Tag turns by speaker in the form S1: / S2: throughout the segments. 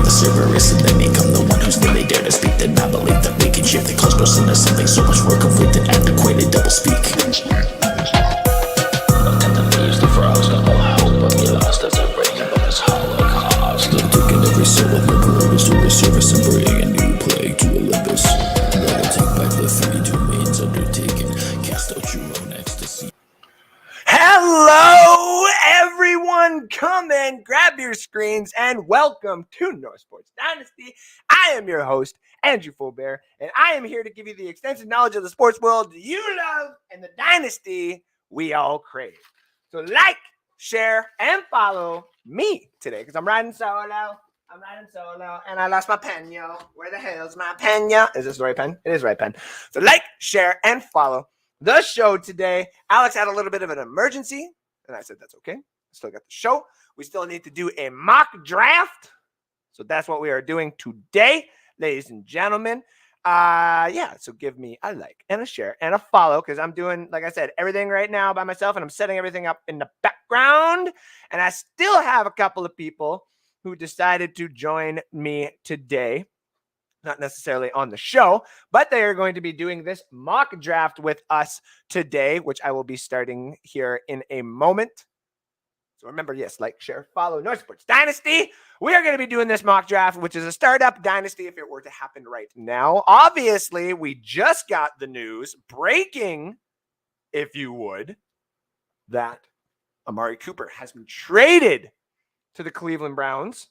S1: the Cerberus, and then become the one who's nearly dare to speak. Then I believe that we can shift the cosmos into something so much more complete than antiquated doublespeak. And then they use the frogs to all hope, but we lost as a ring of this holocaust. I'm taking every soul of my purpose to resurface and bring a new plague to Olympus. Rather take back the 3 domains undertaken, cast out your own ecstasy.
S2: Hello, everyone. Come in, grab your screens, and welcome to North Sports Dynasty. I am your host, Andrew Fulbear, and I am here to give you the extensive knowledge of the sports world you love and the dynasty we all crave. So like, share, and follow me today, because I'm riding solo. And I lost my pen, yo. Where the hell's my pen, yo? Is this the right pen? It is the right pen. So like, share, and follow the show today. Alex had a little bit of an emergency, and I said that's okay. Still got the show. We still need to do a mock draft. So that's what we are doing today, ladies and gentlemen. So give me a like and a share and a follow, because I'm doing, like I said, everything right now by myself, and I'm setting everything up in the background. And I still have a couple of people who decided to join me today. Not necessarily on the show, but they are going to be doing this mock draft with us today, which I will be starting here in a moment. So remember, yes, like, share, follow North Sports Dynasty. We are going to be doing this mock draft, which is a startup dynasty if it were to happen right now. Obviously, we just got the news, breaking, if you would, that Amari Cooper has been traded to the Cleveland Browns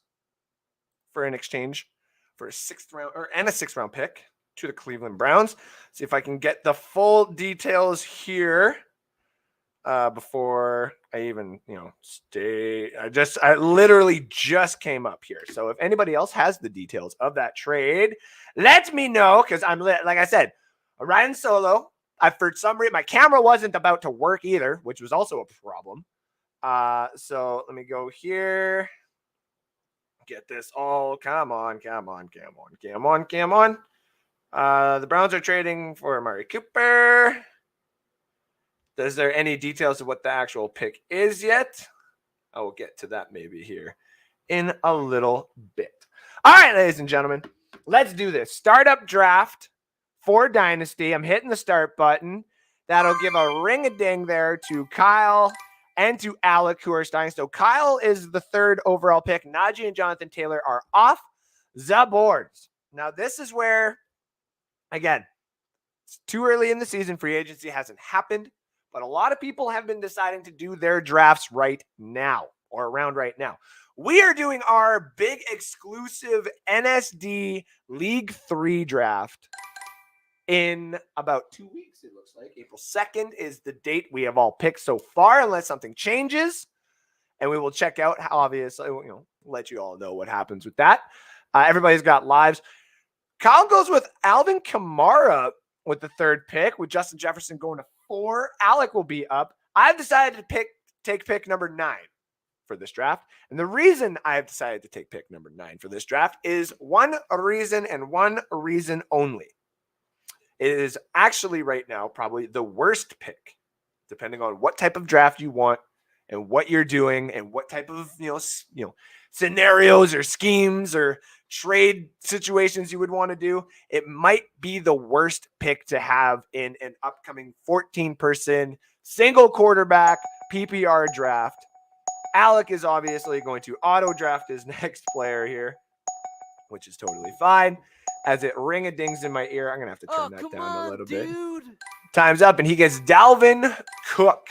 S2: for an exchange for a 6th round pick to the Cleveland Browns. See if I can get the full details here before I even, stay. I literally just came up here. So if anybody else has the details of that trade, let me know, because I'm, like I said, I'm riding solo. For some reason, my camera wasn't about to work either, which was also a problem. So let me go here. Get this all. Come on. The Browns are trading for Amari Cooper. Is there any details of what the actual pick is yet? I will get to that maybe here in a little bit. All right, ladies and gentlemen, let's do this. Startup draft for Dynasty. I'm hitting the start button. That'll give a ring-a-ding there to Kyle and to Alec, who are starting. So Kyle is the 3rd overall pick. Najee and Jonathan Taylor are off the boards. Now, this is where, again, it's too early in the season. Free agency hasn't happened, but a lot of people have been deciding to do their drafts right now, or around right now. We are doing our big exclusive NSD League 3 draft in about 2 weeks, it looks like. April 2nd is the date we have all picked so far, unless something changes. And we will check out how, obviously, let you all know what happens with that. Everybody's got lives. Kyle goes with Alvin Kamara with the 3rd pick, with Justin Jefferson going to 4. Alec will be up. I've decided to take pick number 9 for this draft. And the reason I've decided to take pick number 9 for this draft is one reason, and one reason only. It is actually right now probably the worst pick, depending on what type of draft you want and what you're doing and what type of scenarios or schemes or trade situations you would want to do. It might be the worst pick to have in an upcoming 14-person single quarterback PPR draft. Alec is obviously going to auto draft his next player here, which is totally fine. As it ring-a-dings in my ear, I'm going to have to turn that down a little bit. Time's up, and he gets Dalvin Cook.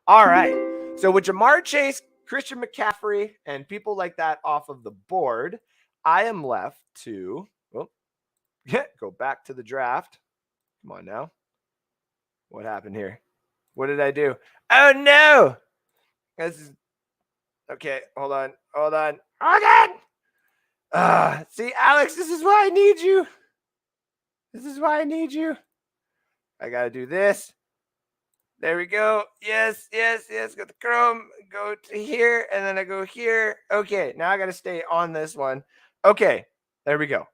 S2: All right. So with Jamar Chase, Christian McCaffrey, and people like that off of the board, I am left to go back to the draft. Come on now. What happened here? What did I do? Oh, no. Okay, hold on. See, Alex, this is why I need you. I got to do this. There we go. Yes. Got the Chrome. Go to here, and then I go here. Okay, now I got to stay on this one. Okay, there we go.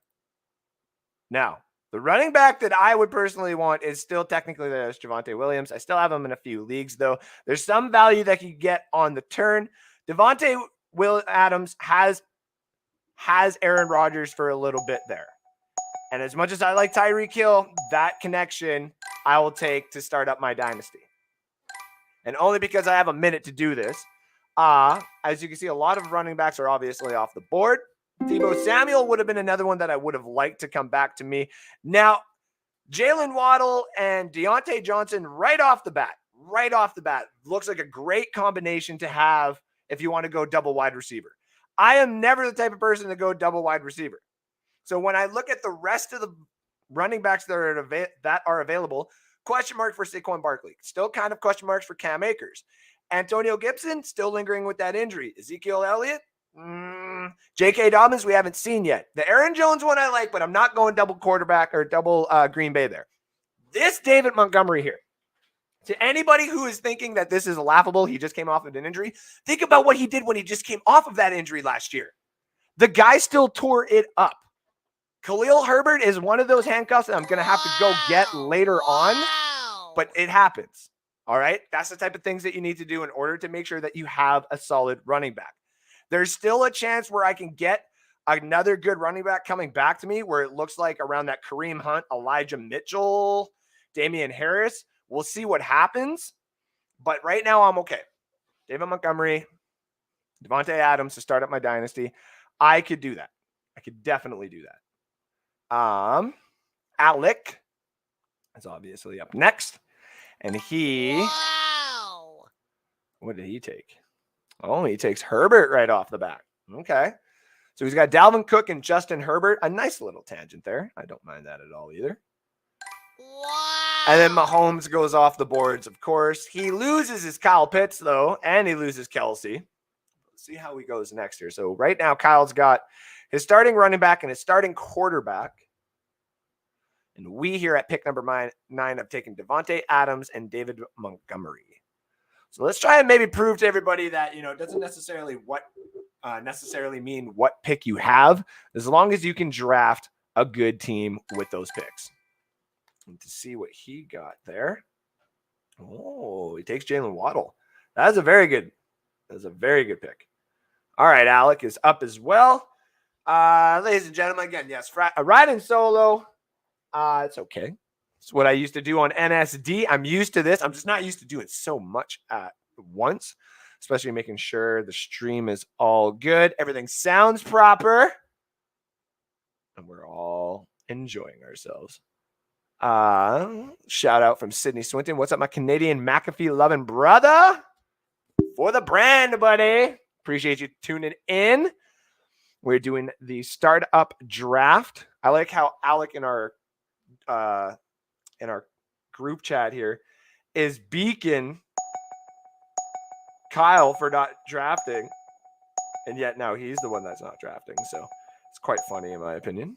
S2: Now, the running back that I would personally want is still technically there's Javonte Williams. I still have him in a few leagues, though. There's some value that you get on the turn. Devontae Adams has has Aaron Rodgers for a little bit there. And as much as I like Tyreek Hill, that connection I will take to start up my dynasty. And only because I have a minute to do this. As you can see, a lot of running backs are obviously off the board. Deebo Samuel would have been another one that I would have liked to come back to me. Now, Jalen Waddle and Deontay Johnson right off the bat, looks like a great combination to have if you want to go double wide receiver. I am never the type of person to go double wide receiver. So when I look at the rest of the running backs that are available, question mark for Saquon Barkley. Still kind of question marks for Cam Akers. Antonio Gibson, still lingering with that injury. Ezekiel Elliott, J.K. Dobbins, we haven't seen yet. The Aaron Jones one I like, but I'm not going double quarterback or double Green Bay there. This David Montgomery here. To anybody who is thinking that this is laughable, he just came off of an injury, think about what he did when he just came off of that injury last year. The guy still tore it up. Khalil Herbert is one of those handcuffs that I'm going to have to go get later on, but it happens. All right? That's the type of things that you need to do in order to make sure that you have a solid running back. There's still a chance where I can get another good running back coming back to me where it looks like around that Kareem Hunt, Elijah Mitchell, Damian Harris. We'll see what happens. But right now I'm okay. David Montgomery, Devontae Adams to start up my dynasty. I could do that. I could definitely do that. Alec is obviously up next. And what did he take? Oh, he takes Herbert right off the bat. Okay. So he's got Dalvin Cook and Justin Herbert. A nice little tangent there. I don't mind that at all either. Wow. And then Mahomes goes off the boards, of course. He loses his Kyle Pitts, though, and he loses Kelsey. Let's see how he goes next here. So right now, Kyle's got his starting running back and his starting quarterback. And we here at pick number 9 have taken Devontae Adams and David Montgomery. So let's try and maybe prove to everybody that, it doesn't necessarily mean what pick you have, as long as you can draft a good team with those picks. And to see what he got there. Oh, he takes Jalen Waddle. That's a very good pick. All right, Alec is up as well. Ladies and gentlemen, again, yes, riding solo. It's okay. It's what I used to do on NSD. I'm used to this. I'm just not used to doing so much at once, especially making sure the stream is all good. Everything sounds proper. And we're all enjoying ourselves. Shout out from Sydney Swinton. What's up, my Canadian McAfee loving brother? For the brand, buddy. Appreciate you tuning in. We're doing the startup draft. I like how Alec in our group chat here is beacon Kyle for not drafting, and yet now he's the one that's not drafting. So it's quite funny in my opinion.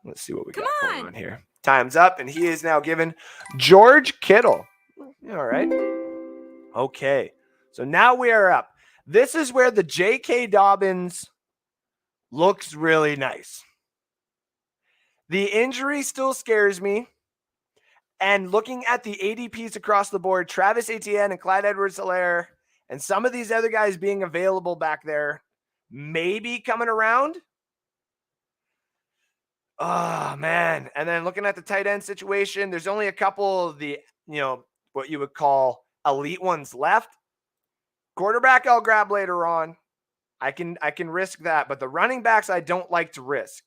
S2: Let's see what we got going on here. Time's up, and he is now given George Kittle. All right. Okay. So now we are up. This is where the J.K. Dobbins looks really nice. The injury still scares me. And looking at the ADPs across the board, Travis Etienne and Clyde Edwards-Helaire and some of these other guys being available back there, maybe coming around. Oh, man. And then looking at the tight end situation, there's only a couple of the, what you would call elite ones left. Quarterback I'll grab later on. I can risk that. But the running backs I don't like to risk.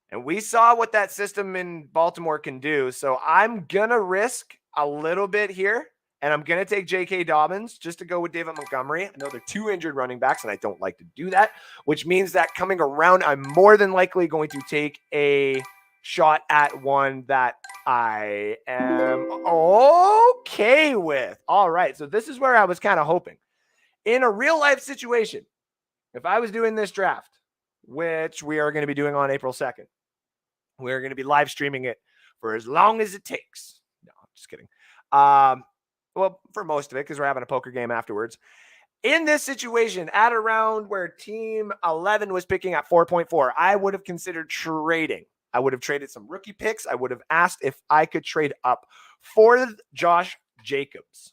S2: And we saw what that system in Baltimore can do. So I'm going to risk a little bit here. And I'm going to take J.K. Dobbins just to go with David Montgomery. I know they're 2 injured running backs, and I don't like to do that, which means that coming around, I'm more than likely going to take a shot at one that I am okay with. All right, so this is where I was kind of hoping. In a real-life situation, if I was doing this draft, which we are going to be doing on April 2nd, we're going to be live streaming it for as long as it takes. No, I'm just kidding. Well, for most of it, because we're having a poker game afterwards. In this situation, at a round where Team 11 was picking at 4.4, I would have considered trading. I would have traded some rookie picks. I would have asked if I could trade up for Josh Jacobs.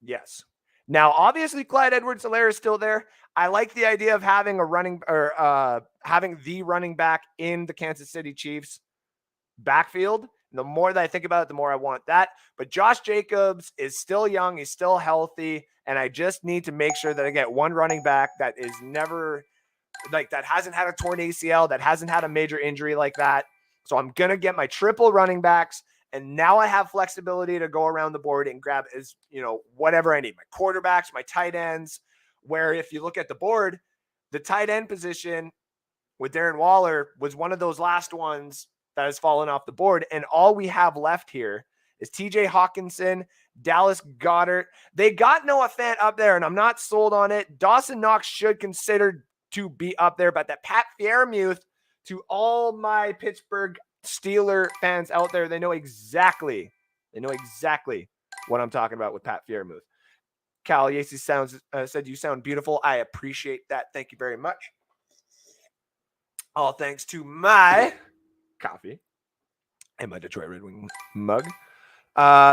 S2: Yes. Now, obviously, Clyde Edwards-Helaire is still there. I like the idea of having having the running back in the Kansas City Chiefs backfield. The more that I think about it, the more I want that. But Josh Jacobs is still young. He's still healthy. And I just need to make sure that I get one running back that is never that hasn't had a torn ACL, that hasn't had a major injury like that. So I'm going to get my triple running backs. And now I have flexibility to go around the board and grab whatever I need. My quarterbacks, my tight ends, where if you look at the board, the tight end position with Darren Waller was one of those last ones that has fallen off the board. And all we have left here is TJ Hawkinson, Dallas Goedert. They got Noah Fant up there, and I'm not sold on it. Dawson Knox should consider to be up there, but that Pat Freiermuth, to all my Pittsburgh Steeler fans out there, they know exactly what I'm talking about with Pat Freiermuth. Cal Yacey said you sound beautiful. I appreciate that. Thank you very much. All thanks to my coffee and my Detroit Red Wing mug.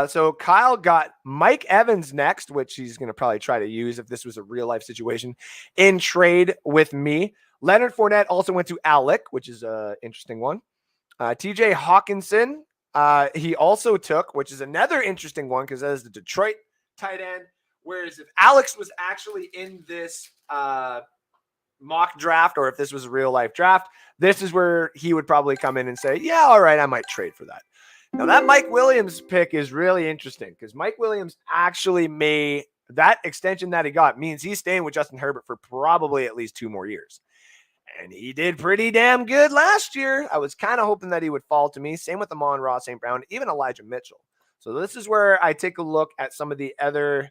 S2: So Kyle got Mike Evans next, which he's going to probably try to use if this was a real life situation in trade with me. Leonard Fournette also went to Alec, which is an interesting one. TJ Hawkinson, he also took, which is another interesting one because that is the Detroit tight end. Whereas if Alex was actually in this mock draft, or if this was a real life draft, this is where he would probably come in and say, yeah, all right, I might trade for that. Now that Mike Williams pick is really interesting because Mike Williams actually that extension that he got means he's staying with Justin Herbert for probably at least 2 more years. And he did pretty damn good last year. I was kind of hoping that he would fall to me. Same with Amon-Ra St. Brown, even Elijah Mitchell. So this is where I take a look at some of the other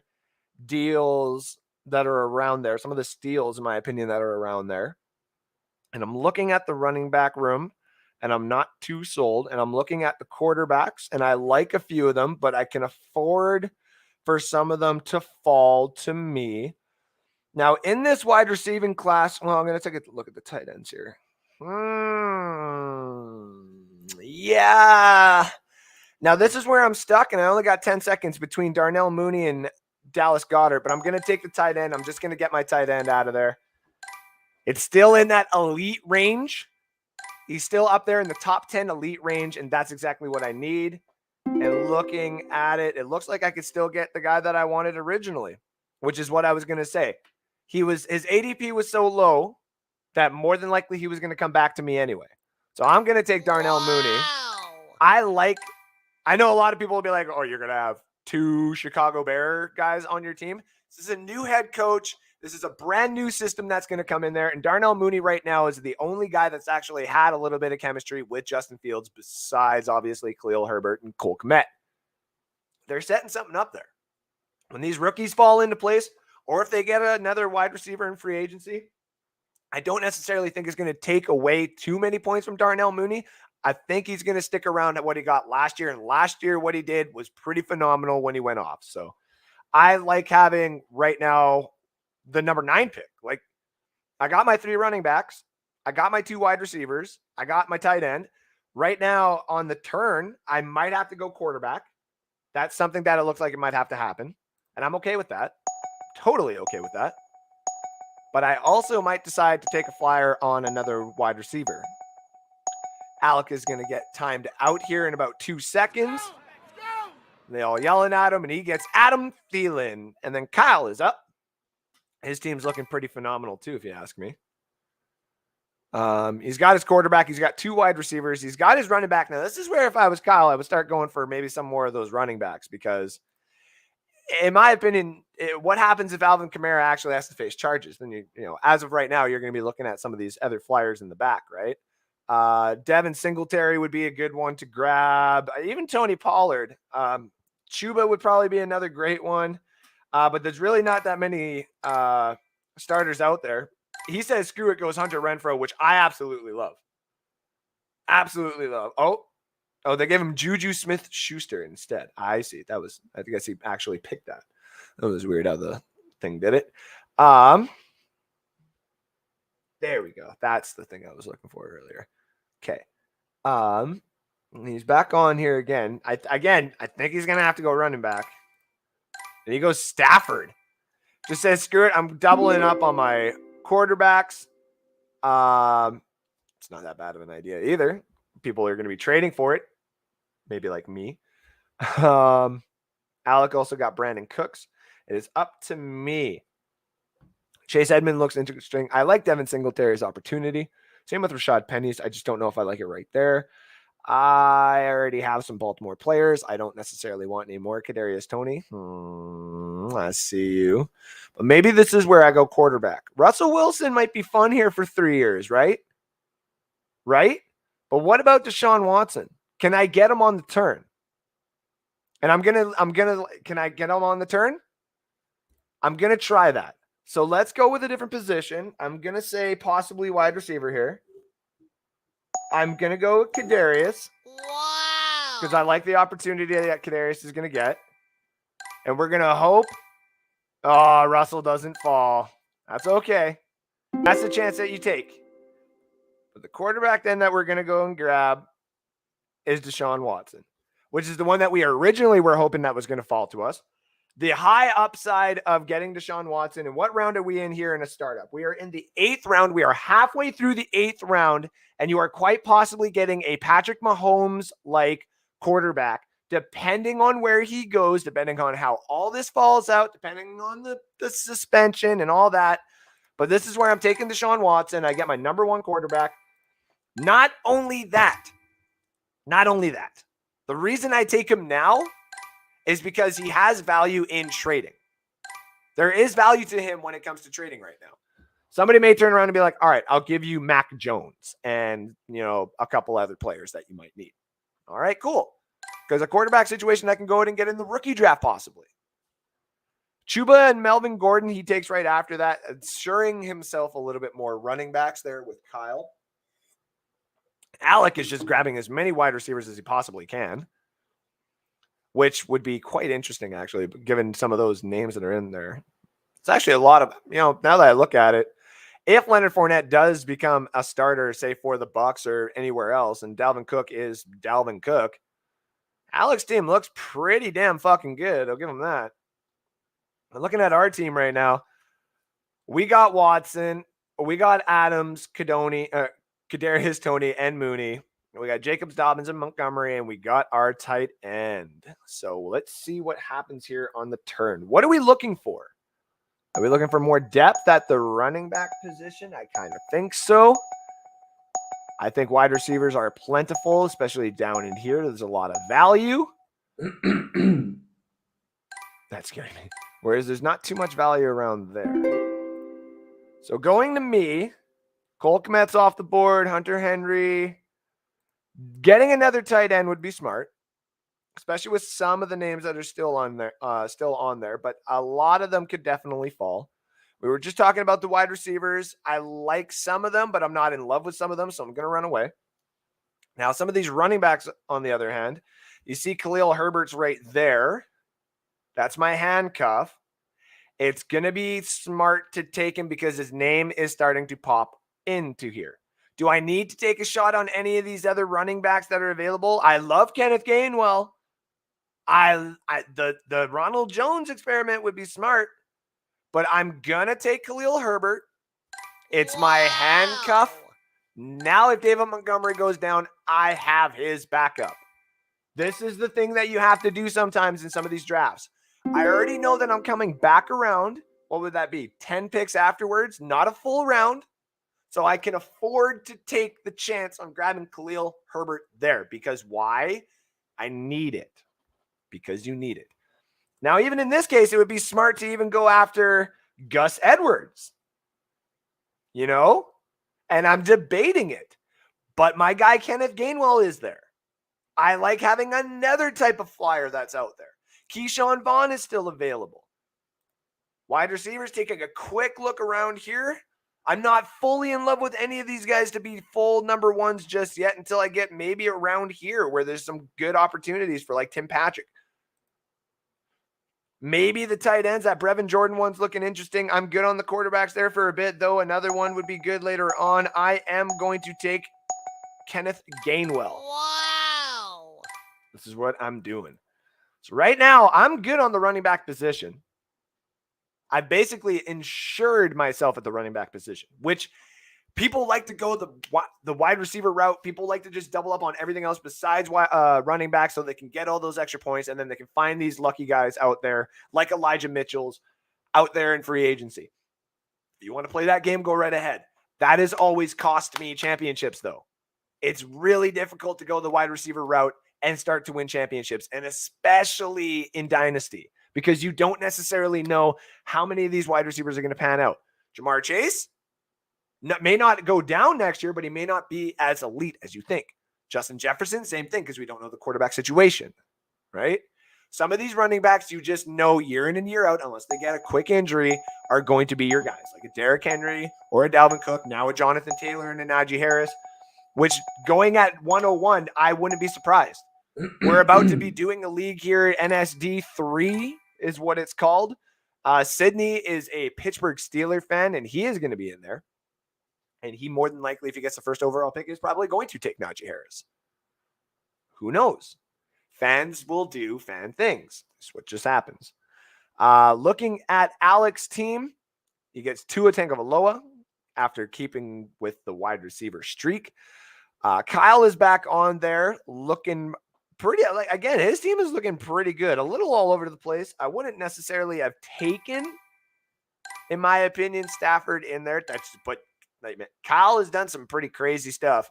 S2: deals that are around there, some of the steals, in my opinion, that are around there. And I'm looking at the running back room, and I'm not too sold. And I'm looking at the quarterbacks, and I like a few of them, but I can afford for some of them to fall to me. Now, in this wide receiving class, well, I'm going to take a look at the tight ends here. Yeah. Now, this is where I'm stuck, and I only got 10 seconds between Darnell Mooney and Dallas Goedert, but I'm going to take the tight end. I'm just going to get my tight end out of there. It's still in that elite range. He's still up there in the top 10 elite range, and that's exactly what I need. And looking at it, it looks like I could still get the guy that I wanted originally, which is what I was going to say. His ADP was so low that more than likely he was going to come back to me anyway. So I'm going to take Darnell Mooney. I know a lot of people will be like, oh, you're going to have 2 Chicago Bear guys on your team. This is a new head coach. This is a brand new system that's going to come in there. And Darnell Mooney right now is the only guy that's actually had a little bit of chemistry with Justin Fields, besides obviously Khalil Herbert and Cole Kmet. They're setting something up there. When these rookies fall into place, or if they get another wide receiver in free agency, I don't necessarily think it's going to take away too many points from Darnell Mooney. I think he's going to stick around at what he got last year. And last year, what he did was pretty phenomenal when he went off. So I like having right now the number 9 pick. Like, I got my 3 running backs. I got my 2 wide receivers. I got my tight end. Right now on the turn, I might have to go quarterback. That's something that it looks like it might have to happen. And I'm okay with that. Totally okay with that. But I also might decide to take a flyer on another wide receiver. Alec is going to get timed out here in about 2 seconds. They all yelling at him, and he gets Adam Thielen. And then Kyle is up. His team's looking pretty phenomenal too, if you ask me. He's got his quarterback. He's got 2 wide receivers. He's got his running back. Now, this is where if I was Kyle, I would start going for maybe some more of those running backs because, in my opinion, what happens if Alvin Kamara actually has to face charges? Then you know, as of right now, you're going to be looking at some of these other flyers in the back, right? Devin Singletary would be a good one to grab. Even Tony Pollard. Chuba would probably be another great one. But there's really not that many starters out there. He says, screw it, goes Hunter Renfrow, which I absolutely love. Absolutely love. Oh, they gave him Juju Smith-Schuster instead. I see. I guess he actually picked that. That was weird how the thing did it. There we go. That's the thing I was looking for earlier. Okay. He's back on here again. I think he's going to have to go running back. And he goes Stafford. Just says, screw it. I'm doubling up on my quarterbacks. It's not that bad of an idea either. People are going to be trading for it. Maybe like me. Alec also got Brandon Cooks. It is up to me. Chase Edmond looks interesting. I like Devin Singletary's opportunity. Same with Rashad Penny's. I just don't know if I like it right there. I already have some Baltimore players. I don't necessarily want any more. Kadarius Toney. I see you. But maybe this is where I go quarterback. Russell Wilson might be fun here for 3 years, right? Right? But what about Deshaun Watson? Can I get him on the turn? And can I get him on the turn? I'm going to try that. So let's go with a different position. I'm going to say possibly wide receiver here. I'm going to go with Kadarius. Wow. Because I like the opportunity that Kadarius is going to get. And we're going to hope. Oh, Russell doesn't fall. That's okay. That's the chance that you take. But the quarterback then that we're going to go and grab is Deshaun Watson, which is the one that we originally were hoping that was going to fall to us. The high upside of getting Deshaun Watson. And what round are we in here in a startup? We are in the 8th round. We are halfway through the 8th round, and you are quite possibly getting a Patrick Mahomes-like quarterback, depending on where he goes, depending on how all this falls out, depending on the suspension and all that. But this is where I'm taking Deshaun Watson. I get my number 1 quarterback. Not only that, the reason I take him now is because he has value in trading. There is value to him when it comes to trading right now. Somebody may turn around and be like, all right, I'll give you Mac Jones and, a couple other players that you might need. All right, cool. Because a quarterback situation, I can go ahead and get in the rookie draft possibly. Chuba and Melvin Gordon, he takes right after that, assuring himself a little bit more running backs there with Kyle. Alec is just grabbing as many wide receivers as he possibly can, which would be quite interesting, actually, given some of those names that are in there. It's actually a lot of, now that I look at it, if Leonard Fournette does become a starter, say for the Bucs or anywhere else, and Dalvin Cook is Dalvin Cook, Alec's team looks pretty damn fucking good. I'll give him that. I'm looking at our team right now. We got Watson, we got Adams, Kadarius Toney, and Mooney. We got Jacobs, Dobbins, and Montgomery, and we got our tight end. So let's see what happens here on the turn. What are we looking for? Are we looking for more depth at the running back position? I kind of think so. I think wide receivers are plentiful, especially down in here. There's a lot of value. That's scaring me. Whereas there's not too much value around there. So going to me, Cole Kmet's off the board, Hunter Henry. Getting another tight end would be smart, especially with some of the names that are still on there, but a lot of them could definitely fall. We were just talking about the wide receivers. I like some of them, but I'm not in love with some of them, so I'm going to run away. Now, some of these running backs, on the other hand, you see Khalil Herbert's right there. That's my handcuff. It's going to be smart to take him because his name is starting to pop into here. Do I need to take a shot on any of these other running backs that are available? I love Kenneth Gainwell. The Ronald Jones experiment would be smart, but I'm gonna take Khalil Herbert. It's my handcuff. Now, if David Montgomery goes down, I have his backup. This is the thing that you have to do sometimes in some of these drafts. I already know that I'm coming back around. What would that be? 10 picks afterwards, not a full round. So I can afford to take the chance on grabbing Khalil Herbert there. Because why? I need it. Because you need it. Now, even in this case, it would be smart to even go after Gus Edwards. And I'm debating it. But my guy Kenneth Gainwell is there. I like having another type of flyer that's out there. Keyshawn Vaughn is still available. Wide receivers, taking a quick look around here. I'm not fully in love with any of these guys to be full number ones just yet until I get maybe around here where there's some good opportunities for like Tim Patrick. Maybe the tight ends, that Brevin Jordan one's looking interesting. I'm good on the quarterbacks there for a bit, though. Another one would be good later on. I am going to take Kenneth Gainwell. Wow. This is what I'm doing. So right now, I'm good on the running back position. I basically insured myself at the running back position, which people like to go the wide receiver route. People like to just double up on everything else besides running back so they can get all those extra points, and then they can find these lucky guys out there like Elijah Mitchell's out there in free agency. If you want to play that game, go right ahead. That has always cost me championships, though. It's really difficult to go the wide receiver route and start to win championships, and especially in Dynasty, because you don't necessarily know how many of these wide receivers are going to pan out. Jamar Chase may not go down next year, but he may not be as elite as you think. Justin Jefferson, same thing, because we don't know the quarterback situation, right? Some of these running backs you just know year in and year out, unless they get a quick injury, are going to be your guys, like a Derrick Henry or a Dalvin Cook, now a Jonathan Taylor and a Najee Harris, which going at 101, I wouldn't be surprised. We're about to be doing a league here, NSD 3 is what it's called. Sydney is a Pittsburgh Steelers fan, and he is going to be in there. And he more than likely, if he gets the first overall pick, is probably going to take Najee Harris. Who knows? Fans will do fan things. That's what just happens. Looking at Alex's team, he gets Tua Tagovailoa after keeping with the wide receiver streak. Kyle is back on there looking pretty, like, again, his team is looking pretty good. A little all over the place. I wouldn't necessarily have taken, in my opinion, Stafford in there. But Kyle has done some pretty crazy stuff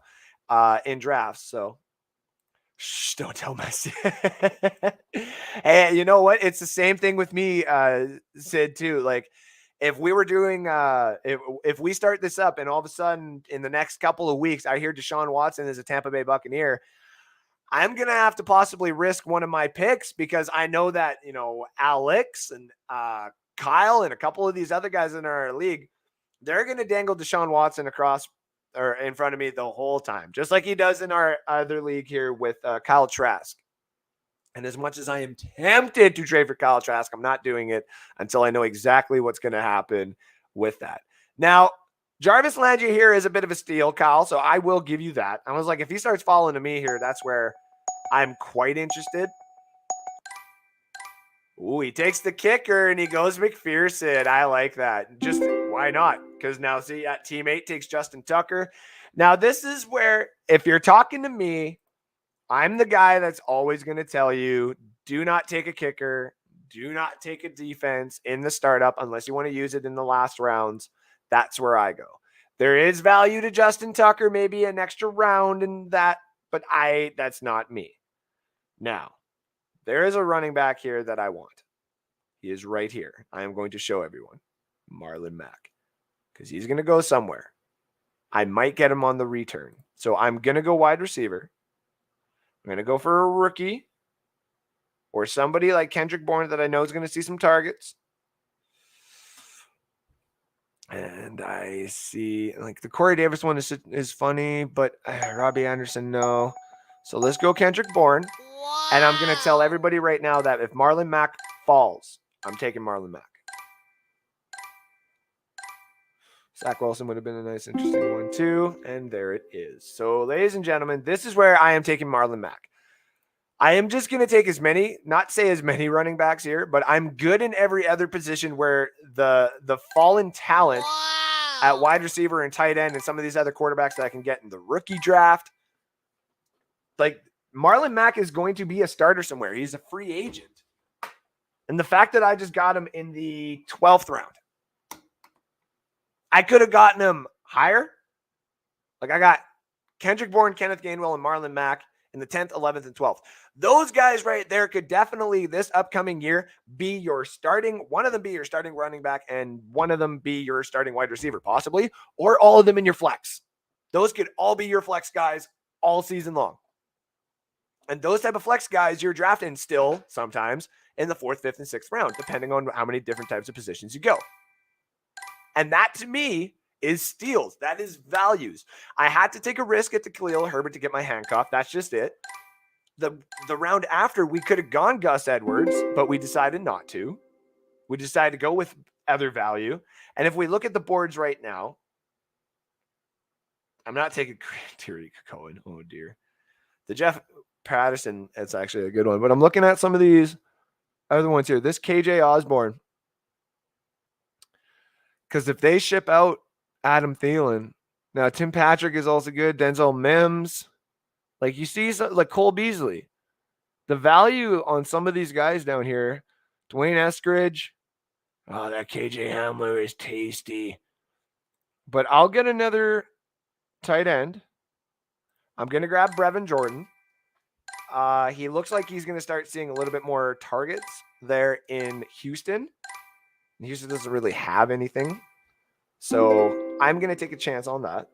S2: in drafts. So shh, don't tell my Hey, you know what? It's the same thing with me, Sid, too. Like, if we were doing, if we start this up and all of a sudden in the next couple of weeks, I hear Deshaun Watson is a Tampa Bay Buccaneer, I'm going to have to possibly risk one of my picks because I know that, Alex and Kyle and a couple of these other guys in our league, they're going to dangle Deshaun Watson across or in front of me the whole time, just like he does in our other league here with Kyle Trask. And as much as I am tempted to trade for Kyle Trask, I'm not doing it until I know exactly what's going to happen with that. Now, Jarvis Landry here is a bit of a steal, Kyle, so I will give you that. I was like, if he starts following to me here, that's where I'm quite interested. Ooh, he takes the kicker and he goes McPherson. I like that. Just why not? Because now, see, teammate takes Justin Tucker. Now, this is where, if you're talking to me, I'm the guy that's always going to tell you, do not take a kicker. Do not take a defense in the startup unless you want to use it in the last rounds. That's where I go. There is value to Justin Tucker, maybe an extra round in that, but that's not me. Now, there is a running back here that I want. He is right here. I am going to show everyone. Marlon Mack. Because he's going to go somewhere. I might get him on the return. So I'm going to go wide receiver. I'm going to go for a rookie or somebody like Kendrick Bourne that I know is going to see some targets. And I see, like, the Corey Davis one is funny, but Robbie Anderson, no. So let's go Kendrick Bourne. Wow. And I'm going to tell everybody right now that if Marlon Mack falls, I'm taking Marlon Mack. Zach Wilson would have been a nice, interesting one too. And there it is. So, ladies and gentlemen, this is where I am taking Marlon Mack. I am just going to take as many running backs here, but I'm good in every other position where the fallen talent at wide receiver and tight end and some of these other quarterbacks that I can get in the rookie draft. Like, Marlon Mack is going to be a starter somewhere. He's a free agent. And the fact that I just got him in the 12th round, I could have gotten him higher. Like, I got Kendrick Bourne, Kenneth Gainwell, and Marlon Mack in the 10th, 11th, and 12th. Those guys right there could definitely, this upcoming year, be your starting, one of them be your starting running back, and one of them be your starting wide receiver, possibly, or all of them in your flex. Those could all be your flex guys all season long. And those type of flex guys you're drafting still sometimes in the 4th, 5th, and 6th round, depending on how many different types of positions you go. And that, to me, is steals. That is values. I had to take a risk at the Khalil Herbert to get my handcuff. That's just it. The round after, we could have gone Gus Edwards, but we decided not to. We decided to go with other value. And if we look at the boards right now, I'm not taking Terry Cohen. Oh, dear. The Jeff Patterson, that's actually a good one. But I'm looking at some of these other ones here. This KJ Osborne. Because if they ship out Adam Thielen, now Tim Patrick is also good. Denzel Mims, like you see, like Cole Beasley, the value on some of these guys down here, Dwayne Eskridge. Oh, that KJ Hamler is tasty. But I'll get another tight end. I'm going to grab Brevin Jordan. He looks like he's going to start seeing a little bit more targets there in Houston. Houston doesn't really have anything. So I'm going to take a chance on that.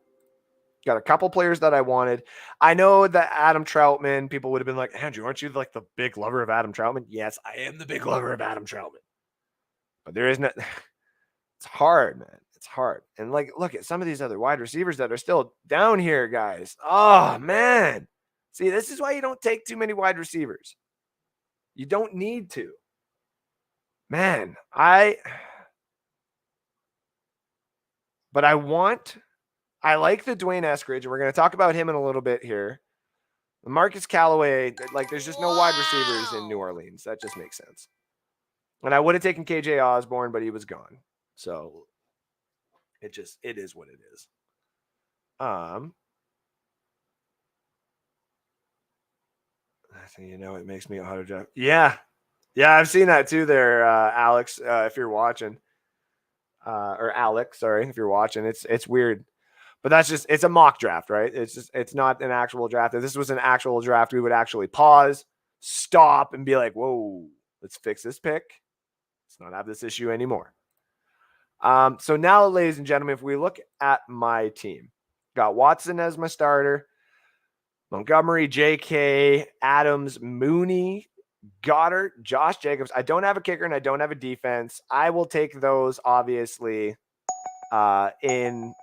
S2: Got a couple players that I wanted. I know that Adam Troutman, people would have been like, Andrew, aren't you like the big lover of Adam Troutman? Yes, I am the big lover of Adam Troutman. But there isn't. It's hard, man. It's hard. And like, look at some of these other wide receivers that are still down here, guys. Oh, man. See, this is why you don't take too many wide receivers. You don't need to. Man, I like the Dwayne Eskridge, and we're going to talk about him in a little bit here. Marcus Callaway, like there's just no wide receivers in New Orleans. That just makes sense. And I would have taken KJ Osborne, but he was gone. So it is what it is. You know, it makes me auto draft. Yeah. Yeah, I've seen that too there, Alex, if you're watching. Or Alex, sorry, if you're watching. It's weird. But that's just, it's a mock draft, right? It's not an actual draft. If this was an actual draft, we would actually pause, stop, and be like, whoa, let's fix this pick. Let's not have this issue anymore. So now, ladies and gentlemen, if we look at my team, got Watson as my starter, Montgomery, JK, Adams, Mooney, Goddard, Josh Jacobs. I don't have a kicker and I don't have a defense. I will take those obviously in,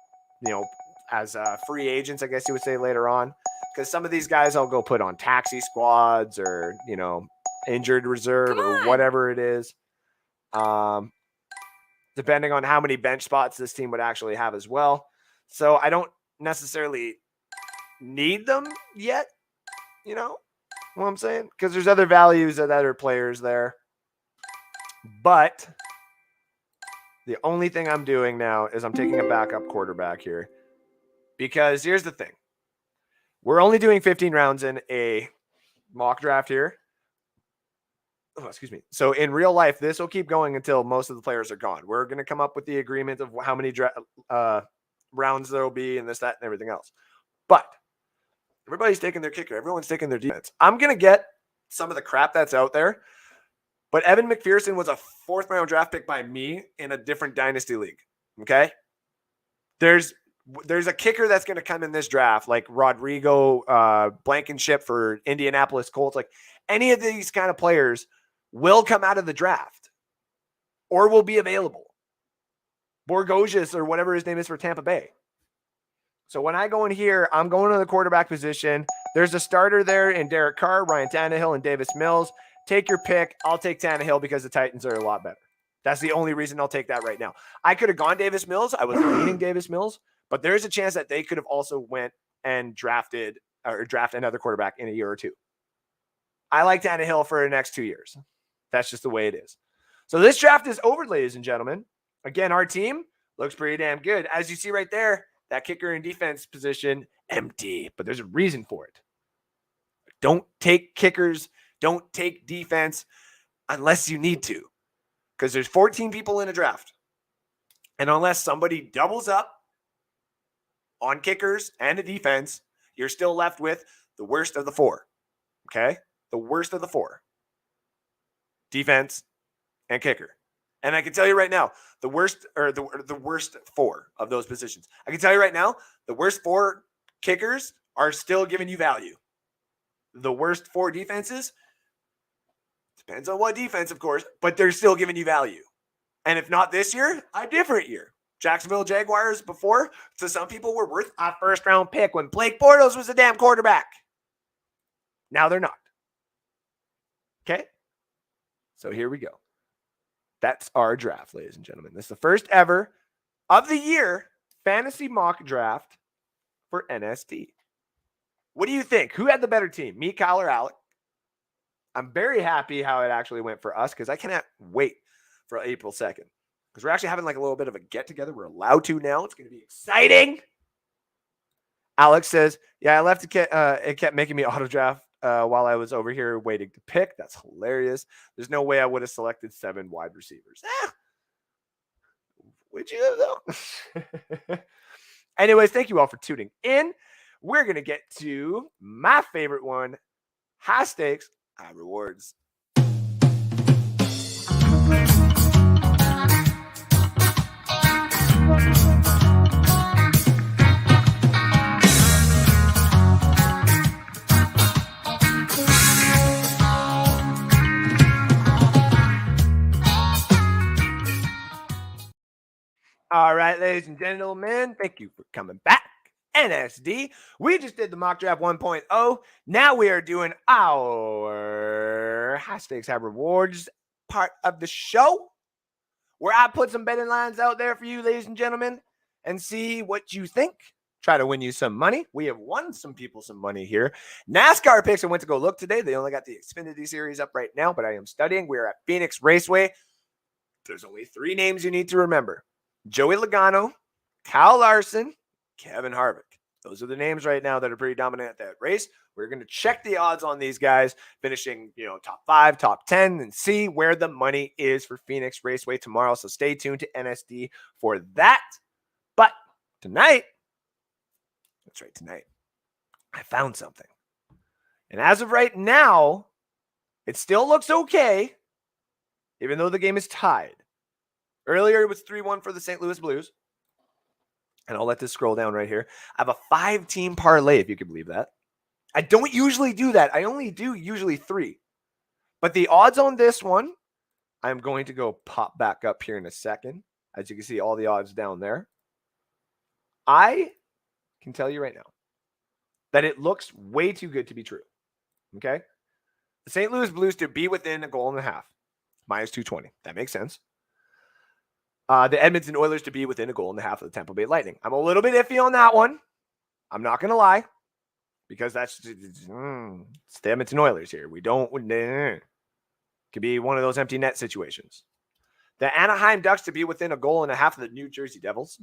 S2: as free agents, I guess you would say later on, because some of these guys I'll go put on taxi squads or, injured reserve or whatever it is. Depending on how many bench spots this team would actually have as well. So I don't necessarily need them yet, you know what I'm saying? Because there's other values of other players there. But the only thing I'm doing now is I'm taking a backup quarterback here. Because here's the thing. We're only doing 15 rounds in a mock draft here. Oh, excuse me. So in real life, this will keep going until most of the players are gone. We're going to come up with the agreement of how many rounds there will be and this, that, and everything else. But everybody's taking their kicker. Everyone's taking their defense. I'm going to get some of the crap that's out there. But Evan McPherson was a 4th round draft pick by me in a different Dynasty league. Okay? There's a kicker that's going to come in this draft, like Rodrigo Blankenship for Indianapolis Colts. Like any of these kind of players will come out of the draft or will be available. Borgosius or whatever his name is for Tampa Bay. So when I go in here, I'm going to the quarterback position. There's a starter there in Derek Carr, Ryan Tannehill, and Davis Mills. Take your pick. I'll take Tannehill because the Titans are a lot better. That's the only reason I'll take that right now. I could have gone Davis Mills. I was leaning Davis Mills, but there's a chance that they could have also went and draft another quarterback in a year or two. I like Tannehill for the next 2 years. That's just the way it is. So this draft is over, ladies and gentlemen. Again, our team looks pretty damn good. As you see right there, that kicker and defense position, empty. But there's a reason for it. Don't take kickers. Don't take defense unless you need to. Because there's 14 people in a draft. And unless somebody doubles up on kickers and a defense, you're still left with the worst of the 4. Okay? The worst of the 4. Defense and kicker. And I can tell you right now, the worst 4 of those positions. I can tell you right now, the worst 4 kickers are still giving you value. The worst 4 defenses, depends on what defense, of course, but they're still giving you value. And if not this year, a different year. Jacksonville Jaguars before, to some people, were worth a 1st round pick when Blake Bortles was a damn quarterback. Now they're not. Okay? So here we go. That's our draft, ladies and gentlemen. This is the first ever of the year fantasy mock draft for NST. What do you think? Who had the better team, me, Kyle, or Alec? I'm very happy how it actually went for us because I cannot wait for April 2nd. because we're actually having like a little bit of a get together. We're allowed to now. It's going to be exciting. Alex says, yeah, I left it kept making me auto draft while I was over here waiting to pick. That's hilarious. There's no way I would have selected 7 wide receivers. Would you though? Anyways, thank you all for tuning in. We're going to get to my favorite one, high stakes, high rewards. All right, ladies and gentlemen, thank you for coming back. NSD, we just did the mock draft 1.0. Now we are doing our high stakes, high rewards part of the show, where I put some betting lines out there for you, ladies and gentlemen, and see what you think. Try to win you some money. We have won some people some money here. NASCAR picks I went to go look today. They only got the Xfinity Series up right now, but I am studying. We are at Phoenix Raceway. There's only 3 names you need to remember: Joey Logano, Kyle Larson, Kevin Harvick. Those are the names right now that are pretty dominant at that race. We're going to check the odds on these guys finishing, top 5, top 10, and see where the money is for Phoenix Raceway tomorrow. So stay tuned to NSD for that. But tonight, that's right, tonight, I found something. And as of right now, it still looks okay, even though the game is tied. Earlier, it was 3-1 for the St. Louis Blues. And I'll let this scroll down right here. I have a 5-team parlay, if you can believe that. I don't usually do that. I only do usually 3. But the odds on this one, I'm going to go pop back up here in a second. As you can see, all the odds down there. I can tell you right now that it looks way too good to be true. Okay? The St. Louis Blues to be within a goal and a half. Minus 220. That makes sense. The Edmonton Oilers to be within a goal and a half of the Tampa Bay Lightning. I'm a little bit iffy on that one. I'm not going to lie. Because it's the Edmonton Oilers here. We don't. Could be one of those empty net situations. The Anaheim Ducks to be within a goal and a half of the New Jersey Devils.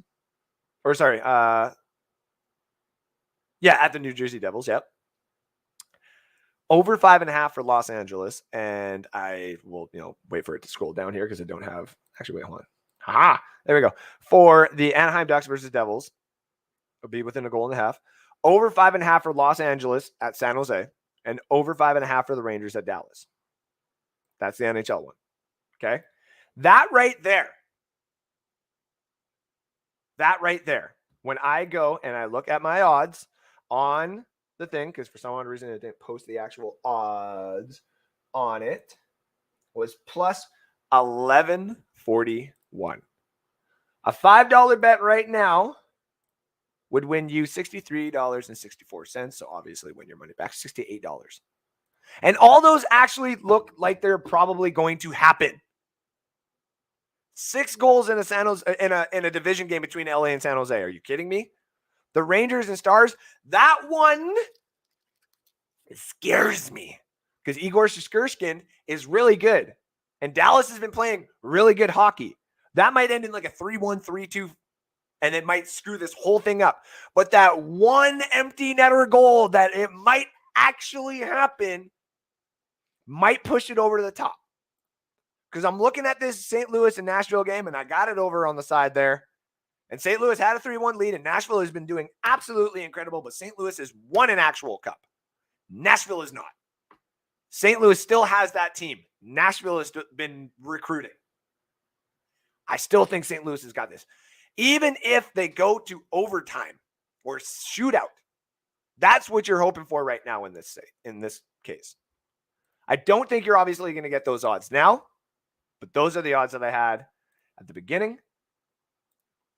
S2: Or sorry. At the New Jersey Devils. Yep. Over 5.5 for Los Angeles. And I will, wait for it to scroll down here because I don't have. Actually, wait, hold on. There we go. For the Anaheim Ducks versus Devils, it'll be within a goal and a half. Over 5.5 for Los Angeles at San Jose, and over 5.5 for the Rangers at Dallas. That's the NHL one. Okay. That right there. When I go and I look at my odds on the thing, because for some odd reason it didn't post the actual odds on it, was plus 1141. A $5 bet right now would win you $63.64. So obviously win your money back, $68. And all those actually look like they're probably going to happen. 6 goals in a division game between LA and San Jose. Are you kidding me? The Rangers and Stars, that one, it scares me. Because Igor Shesterkin is really good. And Dallas has been playing really good hockey. That might end in like a 3-1, 3-2, and it might screw this whole thing up. But that one empty netter goal that it might actually happen might push it over to the top. Because I'm looking at this St. Louis and Nashville game, and I got it over on the side there. And St. Louis had a 3-1 lead, and Nashville has been doing absolutely incredible, but St. Louis has won an actual cup. Nashville is not. St. Louis still has that team. Nashville has been recruiting. I still think St. Louis has got this. Even if they go to overtime or shootout, that's what you're hoping for right now in this case. I don't think you're obviously going to get those odds now, but those are the odds that I had at the beginning.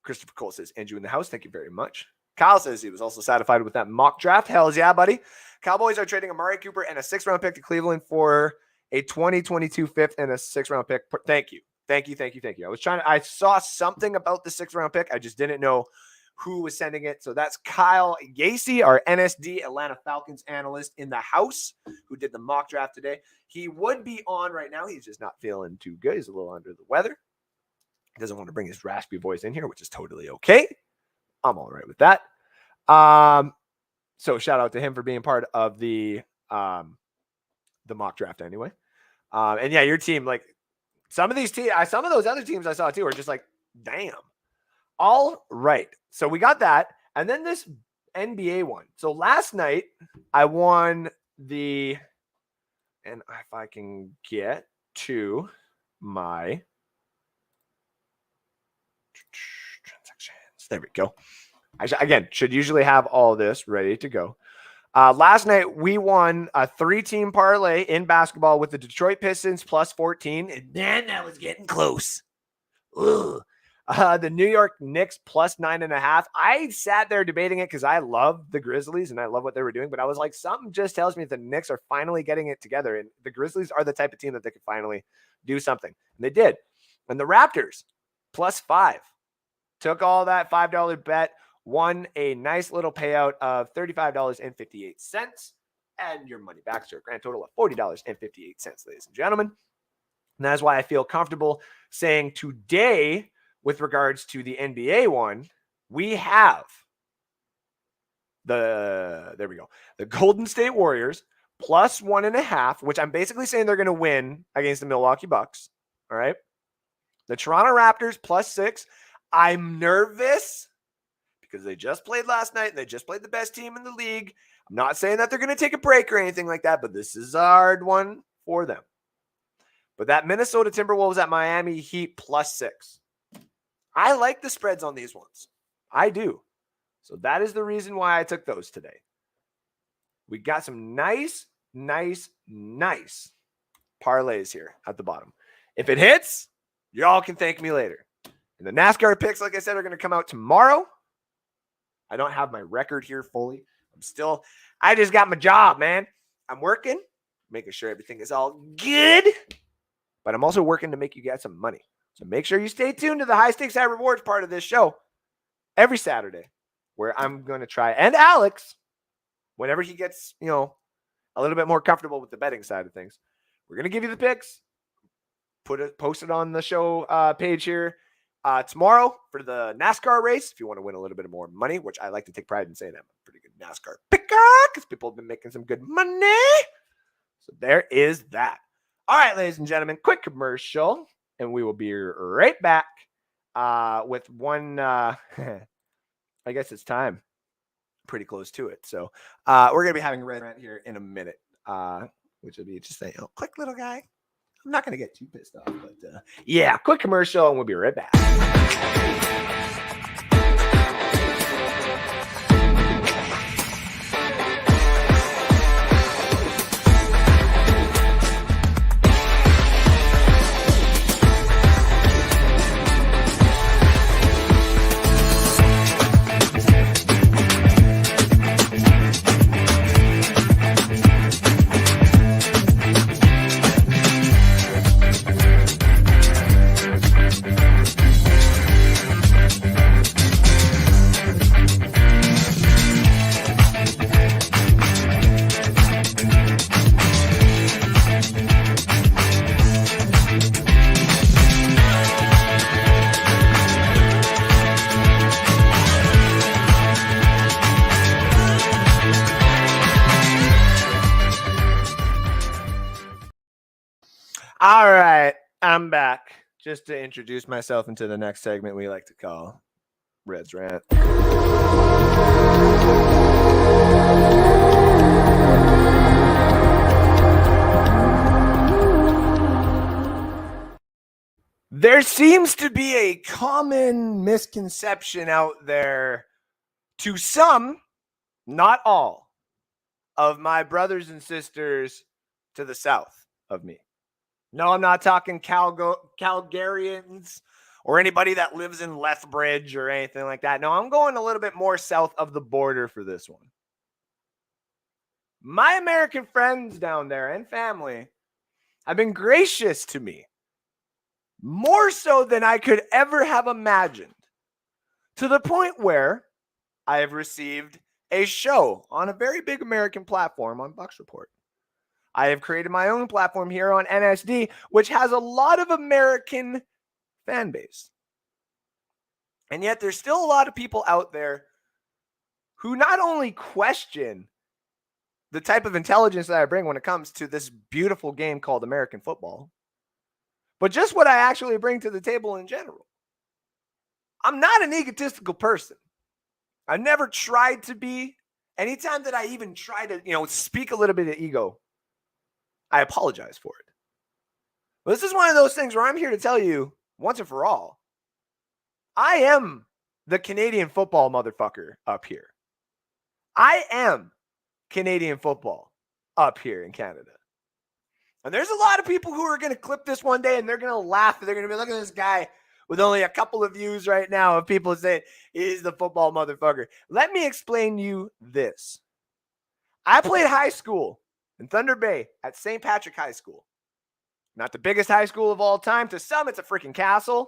S2: Christopher Cole says, Andrew in the house, thank you very much. Kyle says he was also satisfied with that mock draft. Hells yeah, buddy. Cowboys are trading Amari Cooper and a 6th-round pick to Cleveland for a 2022 5th and a 6th-round pick. Thank you. I saw something about the 6th-round pick. I just didn't know who was sending it. So that's Kyle Yacey, our NSD Atlanta Falcons analyst in the house, who did the mock draft today. He would be on right now. He's just not feeling too good. He's a little under the weather. Doesn't want to bring his raspy voice in here, which is totally okay. I'm all right with that. So shout out to him for being part of the mock draft anyway. And yeah, your team, like some of these teams, some of those other teams I saw too are just like, damn. All right. So we got that. And then this NBA one. So last night I won and if I can get to my transactions, there we go. I should usually have all this ready to go. Last night, we won a 3-team parlay in basketball with the Detroit Pistons plus 14. And then that was getting close. The New York Knicks plus 9.5. I sat there debating it because I love the Grizzlies and I love what they were doing. But I was like, something just tells me the Knicks are finally getting it together. And the Grizzlies are the type of team that they could finally do something. And they did. And the Raptors plus 5. Took all that $5 bet. Won a nice little payout of $35.58 and your money back to a grand total of $40.58, ladies and gentlemen. And that's why I feel comfortable saying today, with regards to the NBA one, we have the Golden State Warriors plus 1.5, which I'm basically saying they're going to win against the Milwaukee Bucks. All right. The Toronto Raptors plus 6. I'm nervous because they just played last night and they just played the best team in the league. I'm not saying that they're going to take a break or anything like that, but this is a hard one for them. But that Minnesota Timberwolves at Miami Heat plus 6. I like the spreads on these ones. I do. So that is the reason why I took those today. We got some nice parlays here at the bottom. If it hits, y'all can thank me later. And the NASCAR picks, like I said, are going to come out tomorrow. I don't have my record here fully. I just got my job, man. I'm working, making sure everything is all good. But I'm also working to make you guys some money. So make sure you stay tuned to the high stakes, high rewards part of this show every Saturday, where I'm going to try, and Alex, whenever he gets, a little bit more comfortable with the betting side of things, we're going to give you the picks, post it on the show page here tomorrow for the NASCAR race. If you want to win a little bit more money, which I like to take pride in saying I'm a pretty good NASCAR picker because people have been making some good money. So there is that. All right, ladies and gentlemen, quick commercial, and we will be right back with one. I guess it's time. Pretty close to it. So we're going to be having Rant here in a minute, which will be just a quick little guy. I'm not going to get too pissed off, but yeah, quick commercial, and we'll be right back. All right, I'm back just to introduce myself into the next segment we like to call Red's Rant. There seems to be a common misconception out there to some, not all, of my brothers and sisters to the south of me. No, I'm not talking Calgarians or anybody that lives in Lethbridge or anything like that. No, I'm going a little bit more south of the border for this one. My American friends down there and family have been gracious to me, more so than I could ever have imagined, to the point where I have received a show on a very big American platform on Bucks Report. I have created my own platform here on NSD, which has a lot of American fan base. And yet there's still a lot of people out there who not only question the type of intelligence that I bring when it comes to this beautiful game called American football, but just what I actually bring to the table in general. I'm not an egotistical person. I never tried to be. Anytime that I even try to, speak a little bit of ego, I apologize for it. But this is one of those things where I'm here to tell you once and for all, I am the Canadian football motherfucker up here. I am Canadian football up here in Canada. And there's a lot of people who are going to clip this one day and they're going to laugh. They're going to be, look at this guy with only a couple of views right now of people saying he's the football motherfucker. Let me explain you this. I played high school in Thunder Bay at St. Patrick High School. Not the biggest high school of all time. To some, it's a freaking castle.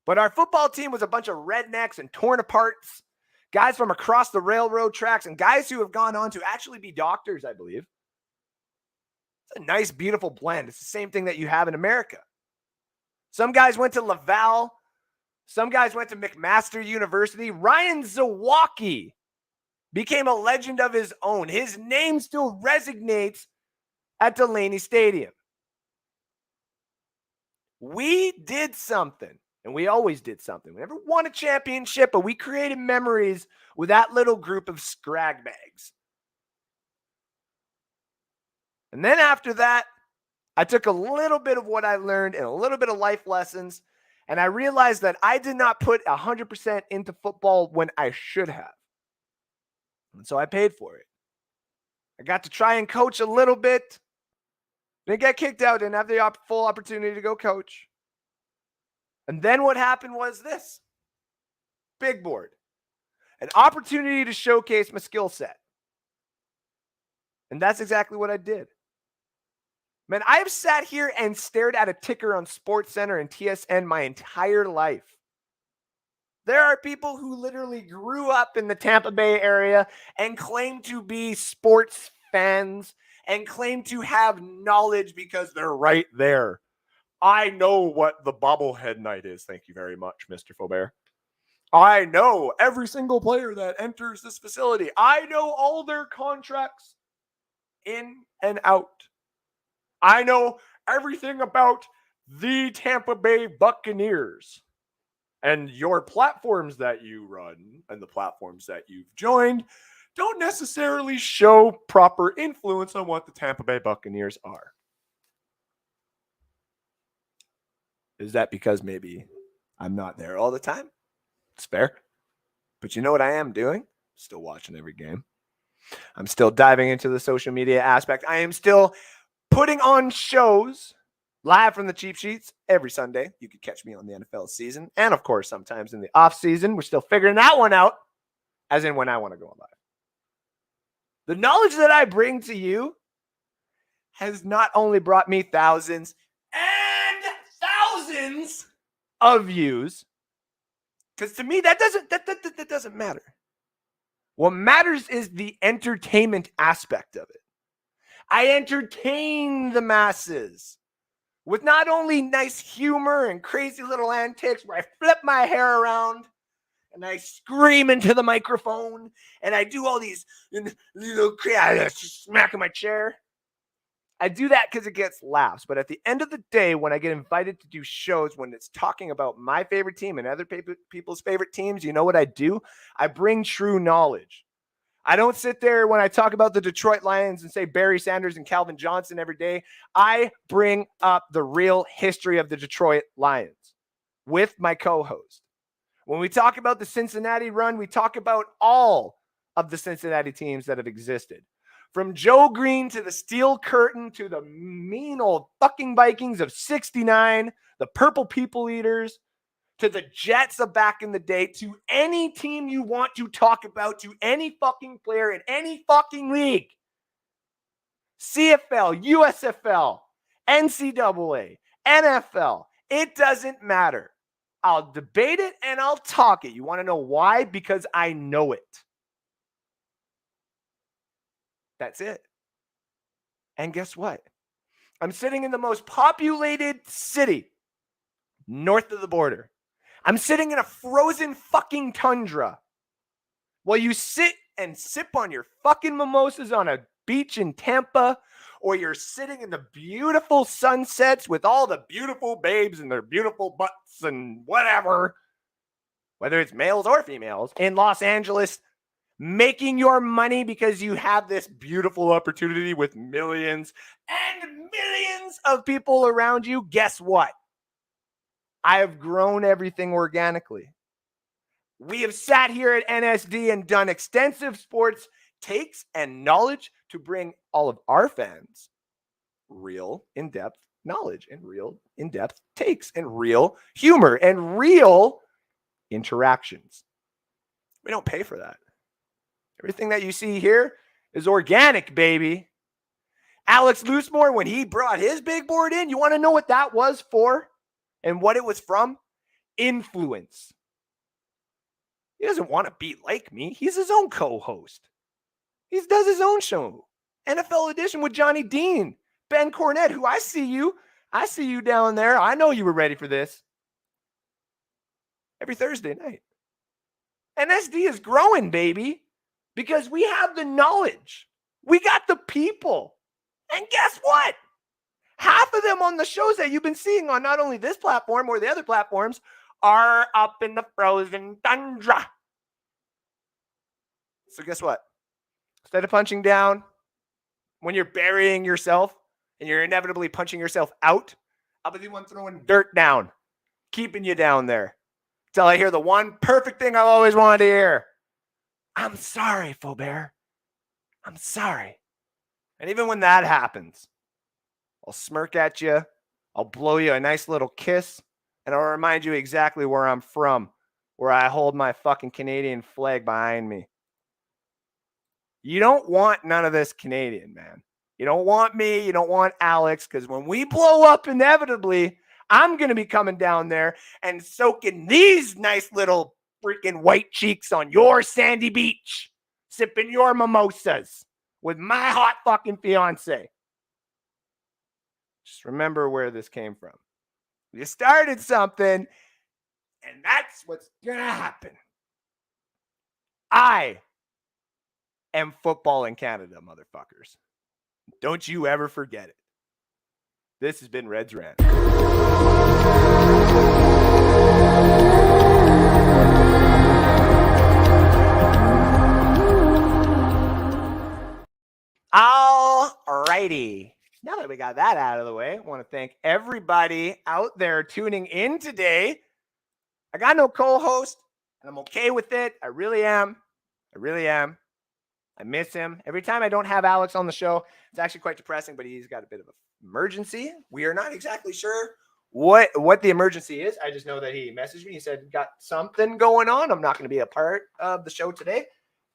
S2: But our football team was a bunch of rednecks and torn aparts, guys from across the railroad tracks, and guys who have gone on to actually be doctors, I believe. It's a nice, beautiful blend. It's the same thing that you have in America. Some guys went to Laval. Some guys went to McMaster University. Ryan Zawacki became a legend of his own. His name still resonates at Delaney Stadium. We did something, and we always did something. We never won a championship, but we created memories with that little group of scrag bags. And then after that, I took a little bit of what I learned and a little bit of life lessons, and I realized that I did not put 100% into football when I should have. And so I paid for it. I got to try and coach a little bit. Didn't get kicked out, didn't have the full opportunity to go coach. And then what happened was this. Big board. An opportunity to showcase my skill set. And that's exactly what I did. Man, I have sat here and stared at a ticker on SportsCenter and TSN my entire life. There are people who literally grew up in the Tampa Bay area and claim to be sports fans and claim to have knowledge because they're right there. I know what the bobblehead night is. Thank you very much, Mr. Faubert. I know every single player that enters this facility. I know all their contracts in and out. I know everything about the Tampa Bay Buccaneers. And your platforms that you run and the platforms that you've joined don't necessarily show proper influence on what the Tampa Bay Buccaneers are. Is that because maybe I'm not there all the time? It's fair. But you know what I am doing? Still watching every game. I'm still diving into the social media aspect. I am still putting on shows live from the cheap sheets every Sunday. You could catch me on the NFL season. And of course, sometimes in the off season, we're still figuring that one out, as in when I want to go on live. The knowledge that I bring to you has not only brought me thousands and thousands of views, because to me, that doesn't matter. What matters is the entertainment aspect of it. I entertain the masses with not only nice humor and crazy little antics where I flip my hair around and I scream into the microphone and I do all these little smacking my chair. I do that because it gets laughs. But at the end of the day, when I get invited to do shows, when it's talking about my favorite team and other people's favorite teams, you know what I do? I bring true knowledge. I don't sit there when I talk about the Detroit Lions and say Barry Sanders and Calvin Johnson every day. I bring up the real history of the Detroit Lions with my co-host. When we talk about the Cincinnati run, we talk about all of the Cincinnati teams that have existed. From Joe Green to the Steel Curtain to the mean old fucking Vikings of 69, the Purple People Eaters, to the Jets of back in the day, to any team you want to talk about, to any fucking player in any fucking league. CFL, USFL, NCAA, NFL, it doesn't matter. I'll debate it and I'll talk it. You want to know why? Because I know it. That's it. And guess what? I'm sitting in the most populated city north of the border. I'm sitting in a frozen fucking tundra while you sit and sip on your fucking mimosas on a beach in Tampa, or you're sitting in the beautiful sunsets with all the beautiful babes and their beautiful butts and whatever, whether it's males or females, in Los Angeles, making your money because you have this beautiful opportunity with millions and millions of people around you. Guess what? I have grown everything organically. We have sat here at NSD and done extensive sports takes and knowledge to bring all of our fans real in-depth knowledge and real in-depth takes and real humor and real interactions. We don't pay for that. Everything that you see here is organic, baby. Alex Loosemore, when he brought his big board in, you want to know what that was for and what it was from? Influence. He doesn't want to be like me. He's his own co-host. He does his own show. NFL Edition with Johnny Dean. Ben Cornett, who I see you down there. I know you were ready for this. Every Thursday night. NSD is growing, baby, because we have the knowledge. We got the people. And guess what? Half of them on the shows that you've been seeing on not only this platform or the other platforms are up in the frozen tundra. So guess what? Instead of punching down when you're burying yourself and you're inevitably punching yourself out, I'll be the one throwing dirt down, keeping you down there until I hear the one perfect thing I've always wanted to hear. I'm sorry, Faubert. I'm sorry. And even when that happens, I'll smirk at you. I'll blow you a nice little kiss. And I'll remind you exactly where I'm from, where I hold my fucking Canadian flag behind me. You don't want none of this Canadian, man. You don't want me. You don't want Alex. Because when we blow up inevitably, I'm going to be coming down there and soaking these nice little freaking white cheeks on your sandy beach, sipping your mimosas with my hot fucking fiance. Just remember where this came from. You started something, and that's what's going to happen. I am football in Canada, motherfuckers. Don't you ever forget it. This has been Red's Rant. All righty. Now that we got that out of the way, I want to thank everybody out there tuning in today. I got no co-host, and I'm okay with it. I really am. I miss him. Every time I don't have Alex on the show, it's actually quite depressing, but he's got a bit of an emergency. We are not exactly sure what the emergency is. I just know that he messaged me. He said, got something going on. I'm not going to be a part of the show today,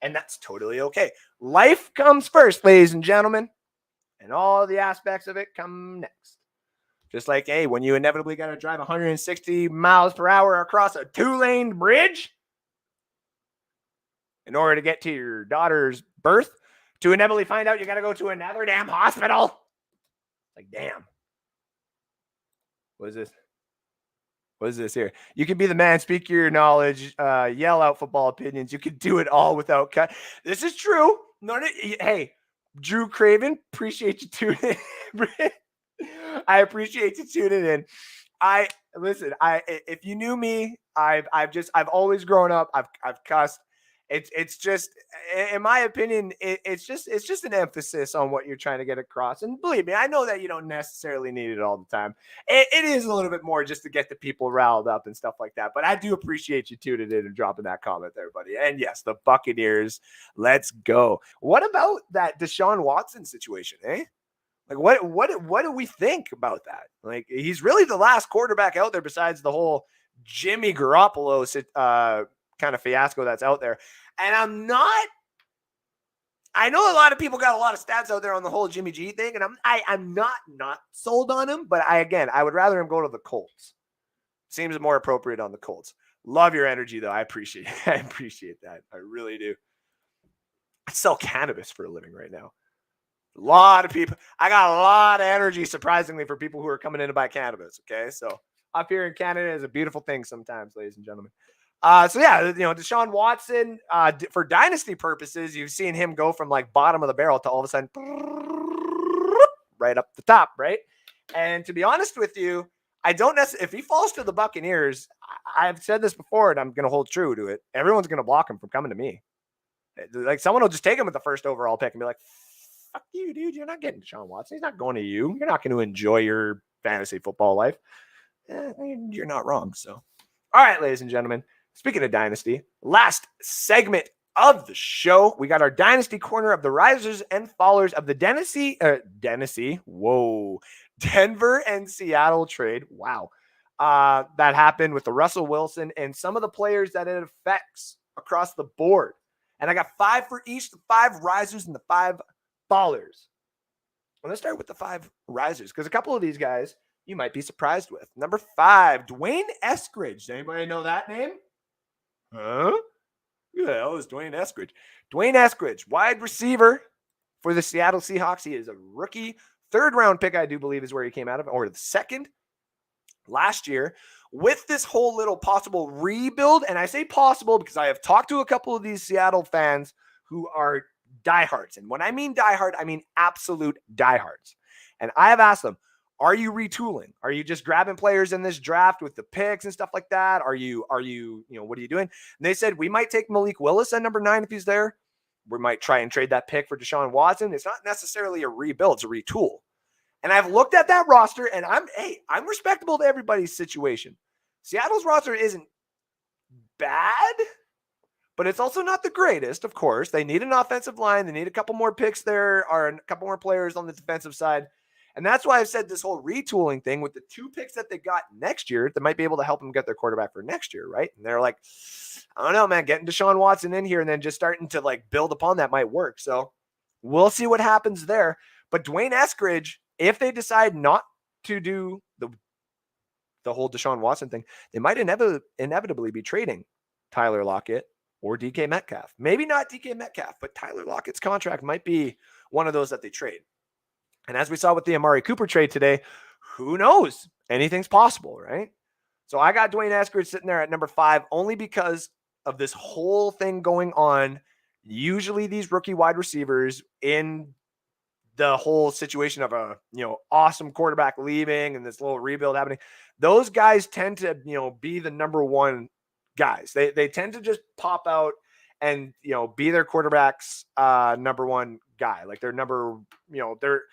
S2: and that's totally okay. Life comes first, ladies and gentlemen, and all the aspects of it come next. Just like, hey, when you inevitably got to drive 160 miles per hour across a 2-lane bridge in order to get to your daughter's birth, to inevitably find out you got to go to another damn hospital. Like, damn. What is this? What is this here? You can be the man, speak your knowledge, yell out football opinions. You can do it all without cut. This is true. Hey, Drew Craven, appreciate you tuning in. I appreciate you tuning in. If you knew me, I've always grown up. I've cussed. It's just, in my opinion, it's just an emphasis on what you're trying to get across. And believe me, I know that you don't necessarily need it all the time. It is a little bit more just to get the people riled up and stuff like that. But I do appreciate you tuning in and dropping that comment, everybody. And yes, the Buccaneers, let's go. What about that Deshaun Watson situation, eh? Like, what do we think about that? Like, he's really the last quarterback out there besides the whole Jimmy Garoppolo kind of fiasco that's out there. And I know a lot of people got a lot of stats out there on the whole Jimmy G thing, and I'm not sold on him, but I would rather him go to the Colts. Seems more appropriate on the Colts. Love your energy though. I appreciate that. I really do. I sell cannabis for a living right now. A lot of people. I got a lot of energy, surprisingly, for people who are coming in to buy cannabis. Okay, so up here in Canada is a beautiful thing sometimes, ladies and gentlemen. So yeah, Deshaun Watson, for dynasty purposes, you've seen him go from like bottom of the barrel to all of a sudden right up the top, right? And to be honest with you, I don't necessarily, if he falls to the Buccaneers, I've said this before and I'm going to hold true to it. Everyone's going to block him from coming to me. Like someone will just take him with the first overall pick and be like, fuck you, dude. You're not getting Deshaun Watson. He's not going to you. You're not going to enjoy your fantasy football life. You're not wrong. So, all right, ladies and gentlemen, speaking of Dynasty, last segment of the show, we got our Dynasty corner of the risers and fallers of the Denver and Seattle trade. Wow. That happened with the Russell Wilson and some of the players that it affects across the board. And I got 5 for each, the 5 risers and the 5 fallers. Well, let's start with the 5 risers because a couple of these guys you might be surprised with. Number 5, Dwayne Eskridge. Does anybody know that name? Huh? Who the hell is Dwayne Eskridge? Dwayne Eskridge, wide receiver for the Seattle Seahawks. He is a rookie. 3rd round pick, I do believe, is where he came out of, or the 2nd last year. With this whole little possible rebuild, and I say possible because I have talked to a couple of these Seattle fans who are diehards. And when I mean diehard, I mean absolute diehards. And I have asked them, are you retooling? Are you just grabbing players in this draft with the picks and stuff like that? What are you doing? And they said, we might take Malik Willis at number 9 if he's there. We might try and trade that pick for Deshaun Watson. It's not necessarily a rebuild, it's a retool. And I've looked at that roster and I'm respectable to everybody's situation. Seattle's roster isn't bad, but it's also not the greatest, of course. They need an offensive line. They need a couple more picks there, or a couple more players on the defensive side. And that's why I've said this whole retooling thing with the 2 picks that they got next year that might be able to help them get their quarterback for next year, right? And they're like, I don't know, man, getting Deshaun Watson in here and then just starting to like build upon that might work. So we'll see what happens there. But Dwayne Eskridge, if they decide not to do the whole Deshaun Watson thing, they might inevitably be trading Tyler Lockett or DK Metcalf. Maybe not DK Metcalf, but Tyler Lockett's contract might be one of those that they trade. And as we saw with the Amari Cooper trade today, who knows? Anything's possible, right? So I got Dwayne Eskridge sitting there at number 5 only because of this whole thing going on. Usually these rookie wide receivers in the whole situation of a, awesome quarterback leaving and this little rebuild happening, those guys tend to, be the number 1 guys. They tend to just pop out and, be their quarterback's number 1 guy. Like their number, their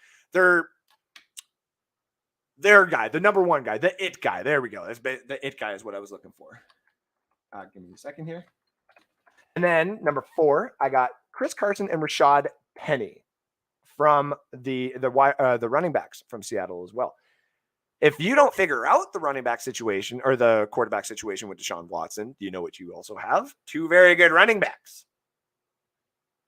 S2: guy, the number 1 guy, the it guy. There we go. The it guy is what I was looking for. Give me a second here. And then number 4, I got Chris Carson and Rashad Penny from the running backs from Seattle as well. If you don't figure out the running back situation or the quarterback situation with Deshaun Watson, you know what you also have? 2 very good running backs.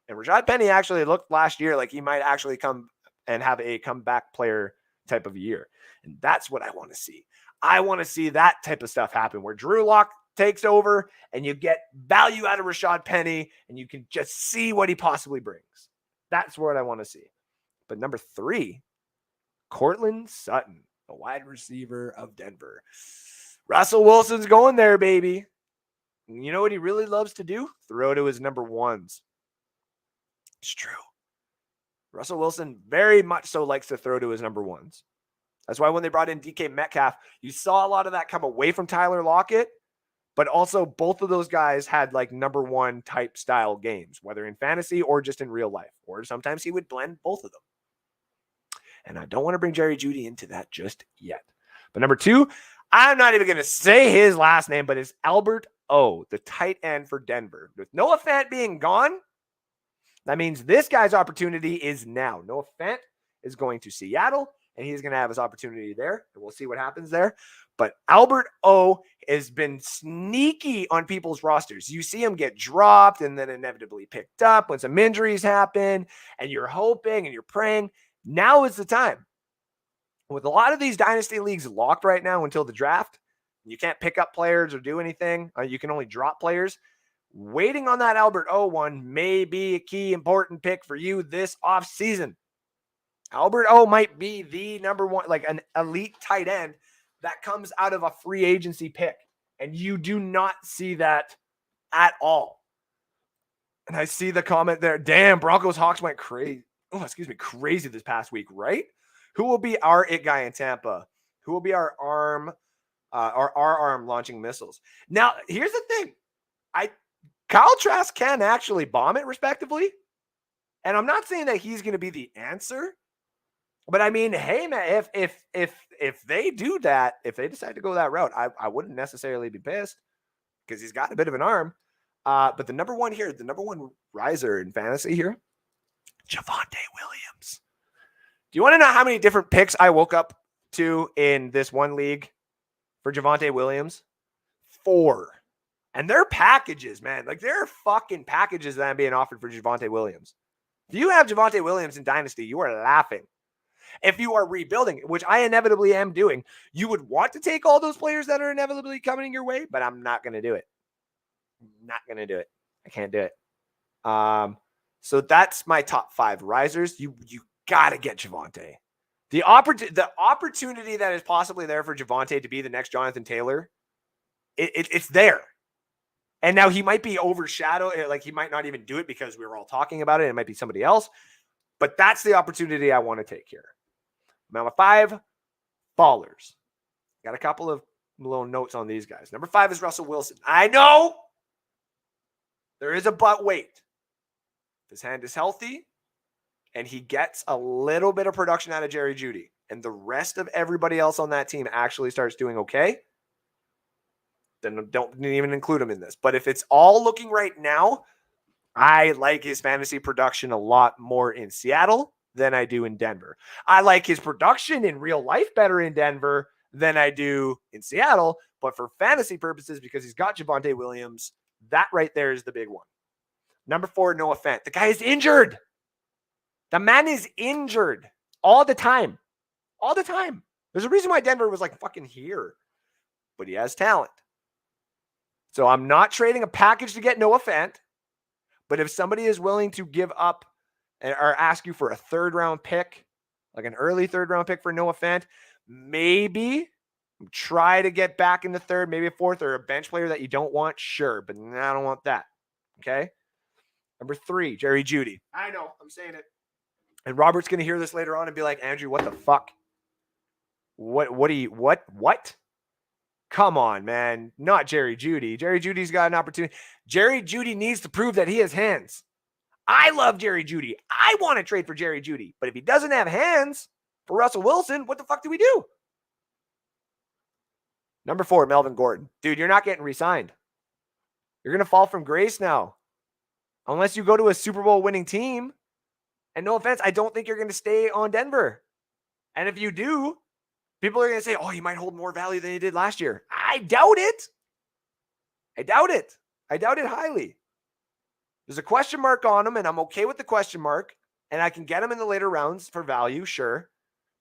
S2: And Rashad Penny actually looked last year like he might actually come and have a comeback player type of year. And that's what I want to see. I want to see that type of stuff happen where Drew Lock takes over and you get value out of Rashad Penny and you can just see what he possibly brings. That's what I want to see. But number 3, Courtland Sutton, the wide receiver of Denver. Russell Wilson's going there, baby. And you know what he really loves to do? Throw to his number 1s. It's true. Russell Wilson very much so likes to throw to his number 1s. That's why when they brought in DK Metcalf, you saw a lot of that come away from Tyler Lockett, but also both of those guys had like number 1 type style games, whether in fantasy or just in real life, or sometimes he would blend both of them. And I don't want to bring Jerry Jeudy into that just yet. But number 2, I'm not even going to say his last name, but it's Albert O, the tight end for Denver. With Noah Fant being gone, that means this guy's opportunity is now. Noah Fant is going to Seattle, and he's going to have his opportunity there, and we'll see what happens there. But Albert O has been sneaky on people's rosters. You see him get dropped and then inevitably picked up when some injuries happen, and you're hoping and you're praying. Now is the time. With a lot of these dynasty leagues locked right now until the draft, you can't pick up players or do anything. You can only drop players. Waiting on that Albert O one may be a key important pick for you this offseason. Albert O might be the number 1, like an elite tight end that comes out of a free agency pick. And you do not see that at all. And I see the comment there. Damn, Broncos Hawks went crazy. Oh, excuse me, crazy this past week, right? Who will be our it guy in Tampa? Who will be our arm launching missiles? Now, here's the thing. Kyle Trask can actually bomb it respectively. And I'm not saying that he's going to be the answer. But I mean, hey man, if they do that, if they decide to go that route, I wouldn't necessarily be pissed because he's got a bit of an arm. But the number one riser in fantasy here, Javonte Williams. Do you want to know how many different picks I woke up to in this one league for Javonte Williams? 4. And they're packages, man. Like, they're fucking packages that I'm being offered for Javonte Williams. If you have Javonte Williams in Dynasty, you are laughing. If you are rebuilding, which I inevitably am doing, you would want to take all those players that are inevitably coming your way, but I'm not going to do it. Not going to do it. I can't do it. So that's my top 5 risers. You got to get Javonte. The opportunity that is possibly there for Javonte to be the next Jonathan Taylor, it's there. And now he might be overshadowed. Like, he might not even do it because we were all talking about it. It might be somebody else. But that's the opportunity I want to take here. Number 5, fallers. Got a couple of little notes on these guys. Number 5 is Russell Wilson. I know there is a but wait. If his hand is healthy and he gets a little bit of production out of Jerry Jeudy and the rest of everybody else on that team actually starts doing okay, then don't even include him in this. But if it's all looking right now, I like his fantasy production a lot more in Seattle than I do in Denver. I like his production in real life better in Denver than I do in Seattle. But for fantasy purposes, because he's got Javonte Williams, that right there is the big one. Number 4, Noah Fant. The guy is injured. The man is injured all the time. All the time. There's a reason why Denver was like fucking here. But he has talent. So I'm not trading a package to get Noah Fant. But if somebody is willing to give up or ask you for a 3rd round pick, like an early 3rd round pick for Noah Fant, maybe try to get back in the 3rd, maybe a 4th, or a bench player that you don't want, sure. But I don't want that. Okay. Number 3, Jerry Jeudy. I know, I'm saying it. And Robert's going to hear this later on and be like, Andrew, what the fuck? What? Come on, man. Not Jerry Jeudy. Jerry Judy's got an opportunity. Jerry Jeudy needs to prove that he has hands. I love Jerry Jeudy. I want to trade for Jerry Jeudy. But if he doesn't have hands for Russell Wilson, what the fuck do we do? Number 4, Melvin Gordon. Dude, you're not getting re-signed. You're going to fall from grace now. Unless you go to a Super Bowl winning team. And no offense, I don't think you're going to stay on Denver. And if you do, people are going to say, oh, he might hold more value than he did last year. I doubt it. I doubt it highly. There's a question mark on him, and I'm okay with the question mark. And I can get him in the later rounds for value, sure.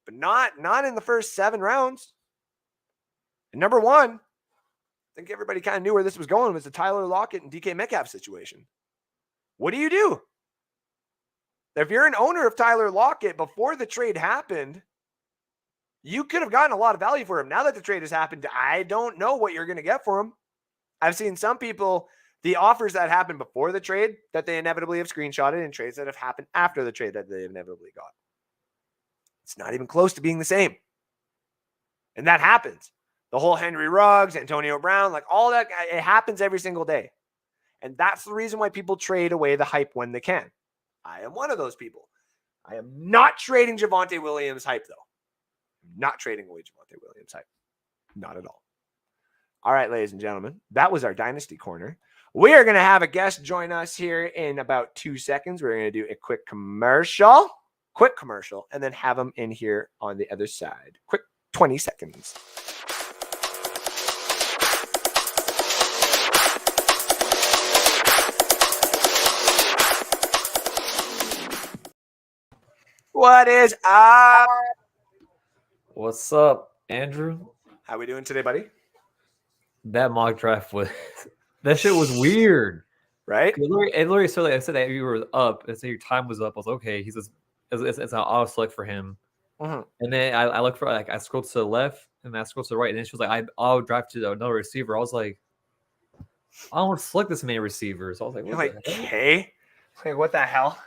S2: But not in the first 7 rounds. And number 1, I think everybody kind of knew where this was going, was the Tyler Lockett and DK Metcalf situation. What do you do? If you're an owner of Tyler Lockett before the trade happened, you could have gotten a lot of value for him. Now that the trade has happened, I don't know what you're going to get for him. I've seen some people, the offers that happened before the trade that they inevitably have screenshotted, and trades that have happened after the trade that they inevitably got. It's not even close to being the same. And that happens. The whole Henry Ruggs, Antonio Brown, like all that, it happens every single day. And that's the reason why people trade away the hype when they can. I am one of those people. I am not trading Javonte Williams hype, though. Not trading away Javonte Williams hype. Not at all. All right, ladies and gentlemen, that was our Dynasty Corner. We are going to have a guest join us here in about 2 seconds. We're going to do a quick commercial, and then have them in here on the other side. Quick 20 seconds. What is up?
S3: What's up, Andrew?
S2: How we doing today, buddy?
S3: That mock draft that shit was weird,
S2: right?
S3: It literally said, I said that you were up. I said your time was up. I was like, okay. He says it's an auto select for him.
S2: Mhm.
S3: And then I look for I scrolled to the left and then I scrolled to the right, and then she was like, I'll draft to another receiver. I was like, I don't want to select this many receivers. I was like,
S2: You're
S3: what
S2: like,
S3: the hell?
S2: okay, like what the hell?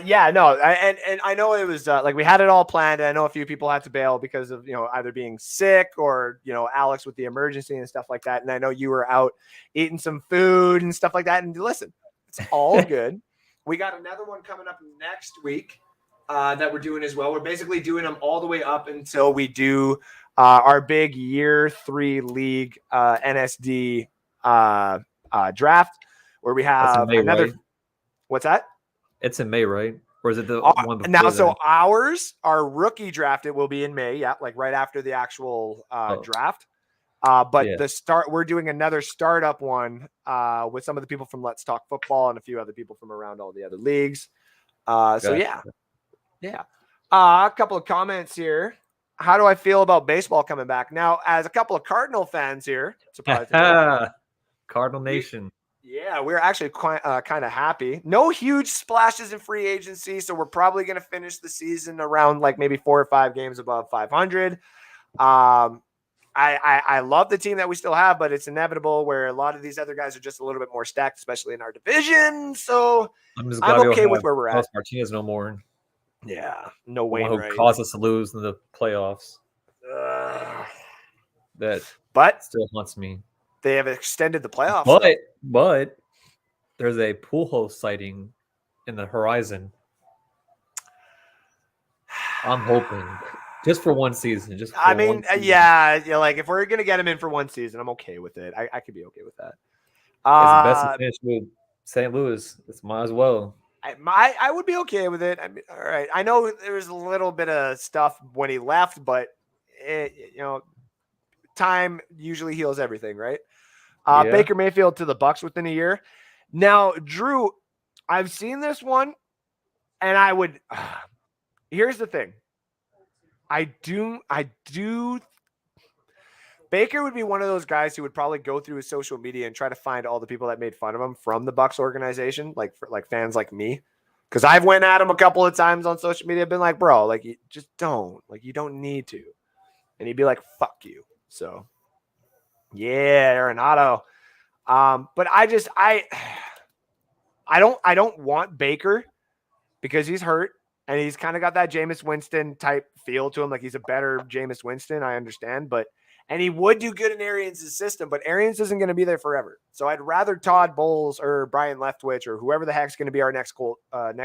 S2: Yeah, no, and I know it was like we had it all planned. And I know a few people had to bail because of either being sick or Alex with the emergency and stuff like that. And I know you were out eating some food and stuff like that. And listen, it's all good. We got another one coming up next week that we're doing as well. We're basically doing them all the way up until we do our big year 3 league NSD draft, where we
S3: That's in
S2: have
S3: May,
S2: another.
S3: right?
S2: What's that?
S3: It's in May, right? Or is it the one
S2: Now,
S3: before
S2: so
S3: that?
S2: our rookie draft, it will be in May. Yeah, like right after the actual draft. But
S3: Yeah.
S2: the start, we're doing another startup one with some of the people from Let's Talk Football and a few other people from around all the other leagues. So
S3: Gotcha.
S2: yeah. A couple of comments here. How do I feel about baseball coming back? Now, as a couple of Cardinal fans here, surprisingly,
S3: Cardinal Nation.
S2: yeah, we're actually quite kind of happy. No huge splashes in free agency, so we're probably going to finish the season around like maybe 4 or 5 games above 500. I love the team that we still have, but it's inevitable where a lot of these other guys are just a little bit more stacked, especially in our division. So
S3: I'm just
S2: I'm
S3: glad we
S2: okay
S3: don't
S2: with
S3: have
S2: where we're at.
S3: Carlos Martinez no more.
S2: Yeah, no
S3: The one who
S2: Wainwright.
S3: caused us to lose in the playoffs. That
S2: But
S3: still haunts me.
S2: they have extended the playoffs.
S3: But there's a pool host sighting in the horizon. I'm hoping just for one season. Just for one season.
S2: Yeah, like if we're gonna get him in for one season, I'm okay with it. I could be okay with that.
S3: It's best to finish with St. Louis. It's might as well.
S2: I would be okay with it. I mean, all right. I know there was a little bit of stuff when he left, but time usually heals everything, right?
S3: Yeah.
S2: Baker Mayfield to the Bucks within a year. Now, Drew, I've seen this one, and I would. Here's the thing. I do. Baker would be one of those guys who would probably go through his social media and try to find all the people that made fun of him from the Bucks organization, like fans like me, because I've went at him a couple of times on social media, been like, bro, like you just don't, like you don't need to, and he'd be like, fuck you. So, yeah, Arenado. But I don't want Baker because he's hurt and he's kind of got that Jameis Winston type feel to him, like he's a better Jameis Winston. I understand, and he would do good in Arians' system, but Arians isn't going to be there forever. So I'd rather Todd Bowles or Brian Leftwich or whoever the heck's going to be our next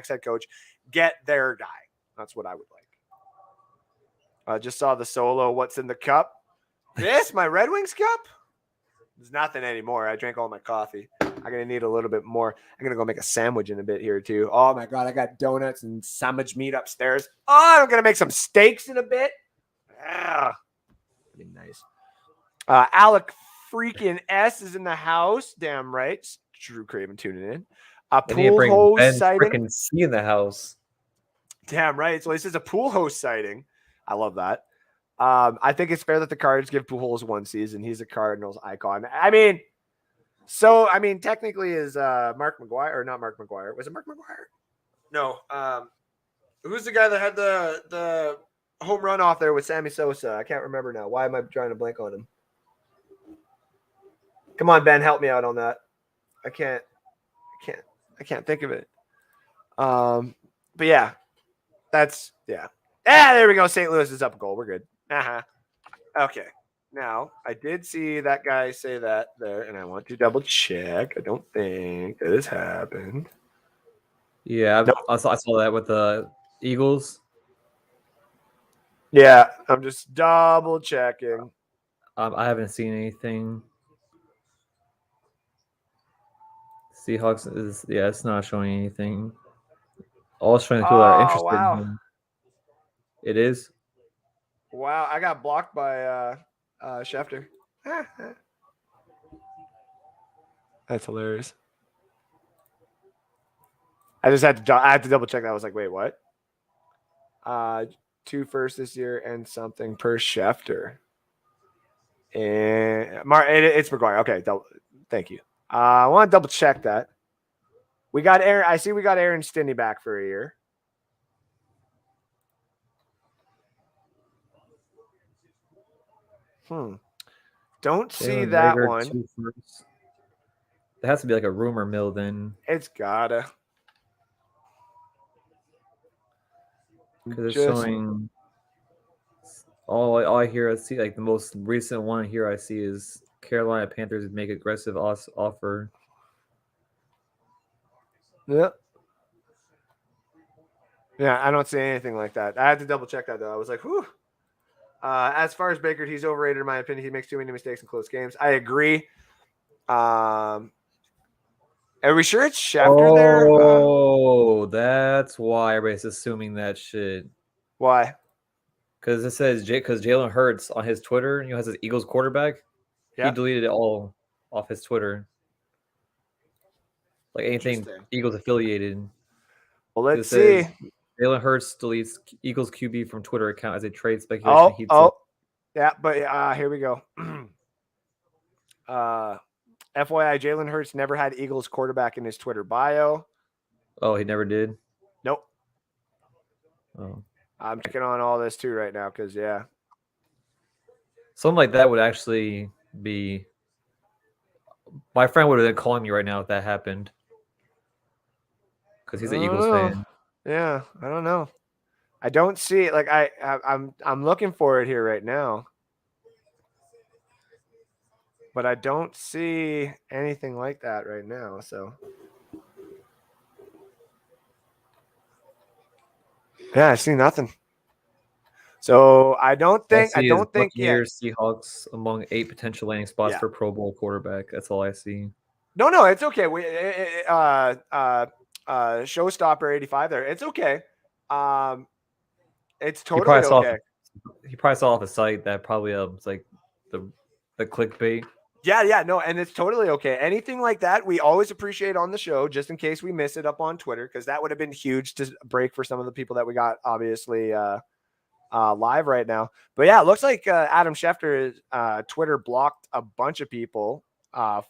S2: head coach get their guy. That's what I would like. Just saw the solo. What's in the cup? This, my Red Wings cup? There's nothing anymore. I drank all my coffee. I'm going to need a little bit more. I'm going to go make a sandwich in a bit here too. Oh my God. I got donuts and sandwich meat upstairs. Oh, I'm going to make some steaks in a bit. Ah. Be nice. Alec freaking S is in the house. Damn right. Drew Craven tuning in. Pool host sighting.
S3: Freaking C in the house.
S2: Damn right. So this is a pool host sighting. I love that. I think it's fair that the Cards give Pujols one season. He's a Cardinals icon. I mean, technically is Mark McGuire or not Mark McGuire? Was it Mark McGuire? No. Who's the guy that had the home run off there with Sammy Sosa? I can't remember now. Why am I trying to blank on him? Come on, Ben, help me out on that. I can't think of it. But yeah, that's yeah. There we go. St. Louis is up a goal. We're good. Okay. Now I did see that guy say that there, and I want to double check. I don't think that has happened.
S3: Yeah, I saw that with the Eagles.
S2: Yeah, I'm just double checking.
S3: I haven't seen anything. Seahawks is it's not showing anything. All it's showing people that are interested.
S2: Wow.
S3: In it is.
S2: Wow, I got blocked by Schefter. That's hilarious. I had to double check that. I was like, wait, what? 2 first this year and something per Schefter. And it's McGuire. Okay, thank you. I want to double check that. We got Aaron. I see we got Aaron Stinney back for a year. Don't see
S3: Jalen
S2: that
S3: Rager,
S2: one.
S3: 2 firsts. There has to be like a rumor mill then.
S2: It's gotta.
S3: Because it's
S2: Just
S3: showing all I hear, I see like the most recent one here I see is Carolina Panthers make aggressive offer.
S2: yeah. Yeah, I don't see anything like that. I had to double check that though. I was like, whew. As far as Baker, he's overrated in my opinion. He makes too many mistakes in close games. I agree. Are we sure it's Schefter there?
S3: Oh, that's why everybody's assuming that shit.
S2: Why?
S3: Because it says because Jalen Hurts on his Twitter, has his Eagles quarterback.
S2: Yeah.
S3: He deleted it all off his Twitter. Like anything Eagles affiliated.
S2: Well, let's see.
S3: Jalen Hurts deletes Eagles QB from Twitter account as a trade speculation.
S2: Yeah, but here we go. FYI, Jalen Hurts never had Eagles quarterback in his Twitter bio.
S3: Oh, he never did?
S2: Nope.
S3: Oh.
S2: I'm checking on all this too right now because, yeah.
S3: Something like that would actually be... My friend would have been calling me right now if that happened. Because he's an Eagles fan.
S2: Yeah, I don't know. I don't see it. Like I'm looking for it here right now. But I don't see anything like that right now. So yeah, I see nothing. So I don't think
S3: Buccaneers, Seahawks among 8 potential landing spots for Pro Bowl quarterback. That's all I see.
S2: No, it's okay. Showstopper 85 there. It's okay. It's totally okay.
S3: He probably saw off a site that probably it's like the clickbait.
S2: Yeah, no, and it's totally okay. Anything like that, we always appreciate on the show, just in case we miss it up on Twitter, because that would have been huge to break for some of the people that we got obviously live right now. But yeah, it looks like Adam Schefter Twitter blocked a bunch of people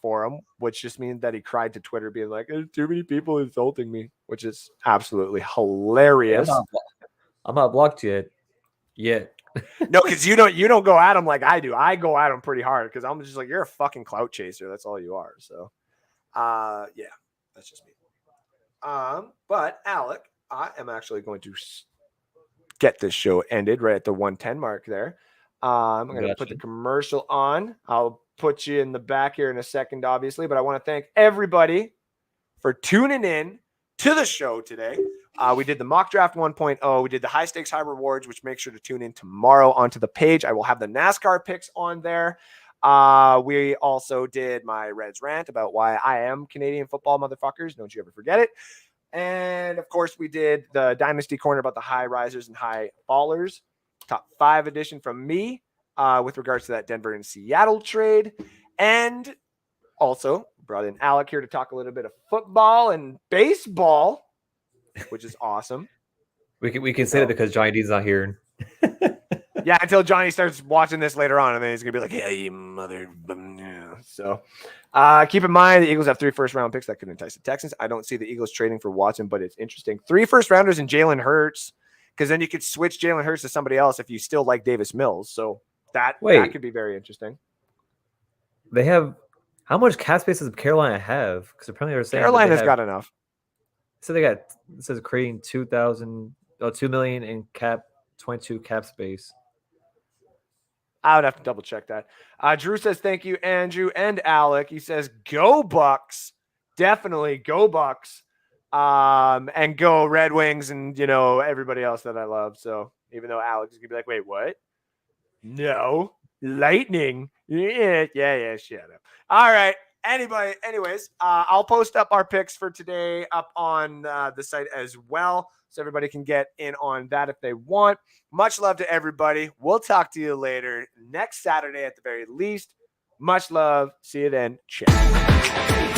S2: for him, which just means that he cried to Twitter being like, there's too many people insulting me, which is absolutely hilarious.
S3: I'm not blocked yet.
S2: No, because you don't go at him like I do. I go at him pretty hard because I'm just like, you're a fucking clout chaser. That's all you are. So yeah, that's just me. But Alec, I am actually going to get this show ended right at the 110 mark there. I'm going to put the commercial on. I'll put you in the back here in a second, obviously, but I want to thank everybody for tuning in to the show today. We did the mock draft 1.0. We did the high stakes, high rewards, which make sure to tune in tomorrow onto the page. I will have the NASCAR picks on there. We also did my Reds rant about why I am Canadian football, motherfuckers. Don't you ever forget it. And of course, we did the Dynasty corner about the high risers and high fallers. Top 5 edition from me with regards to that Denver and Seattle trade. And also brought in Alec here to talk a little bit of football and baseball, which is awesome.
S3: We can say that because Johnny D's not here.
S2: Yeah, until Johnny starts watching this later on, and then he's gonna be like, "Yeah, you mother." Yeah. So, keep in mind the Eagles have 3 first-round picks that could entice the Texans. I don't see the Eagles trading for Watson, but it's interesting. 3 first-rounders and Jalen Hurts, because then you could switch Jalen Hurts to somebody else if you still like Davis Mills. So that could be very interesting.
S3: They have how much cap space does Carolina have? Because apparently they're saying
S2: Carolina's got enough.
S3: So they got, it says creating 2 million in cap, 22 cap space.
S2: I would have to double check that. Drew says, thank you, Andrew and Alec. He says, go Bucks. Definitely go Bucks. And go Red Wings and, everybody else that I love. So even though Alex is going to be like, wait, what? No. Lightning. Yeah, shut up. All right. Anyways, I'll post up our picks for today up on the site as well, so everybody can get in on that if they want. Much love to everybody. We'll talk to you later next Saturday at the very least. Much love. See you then. Ciao.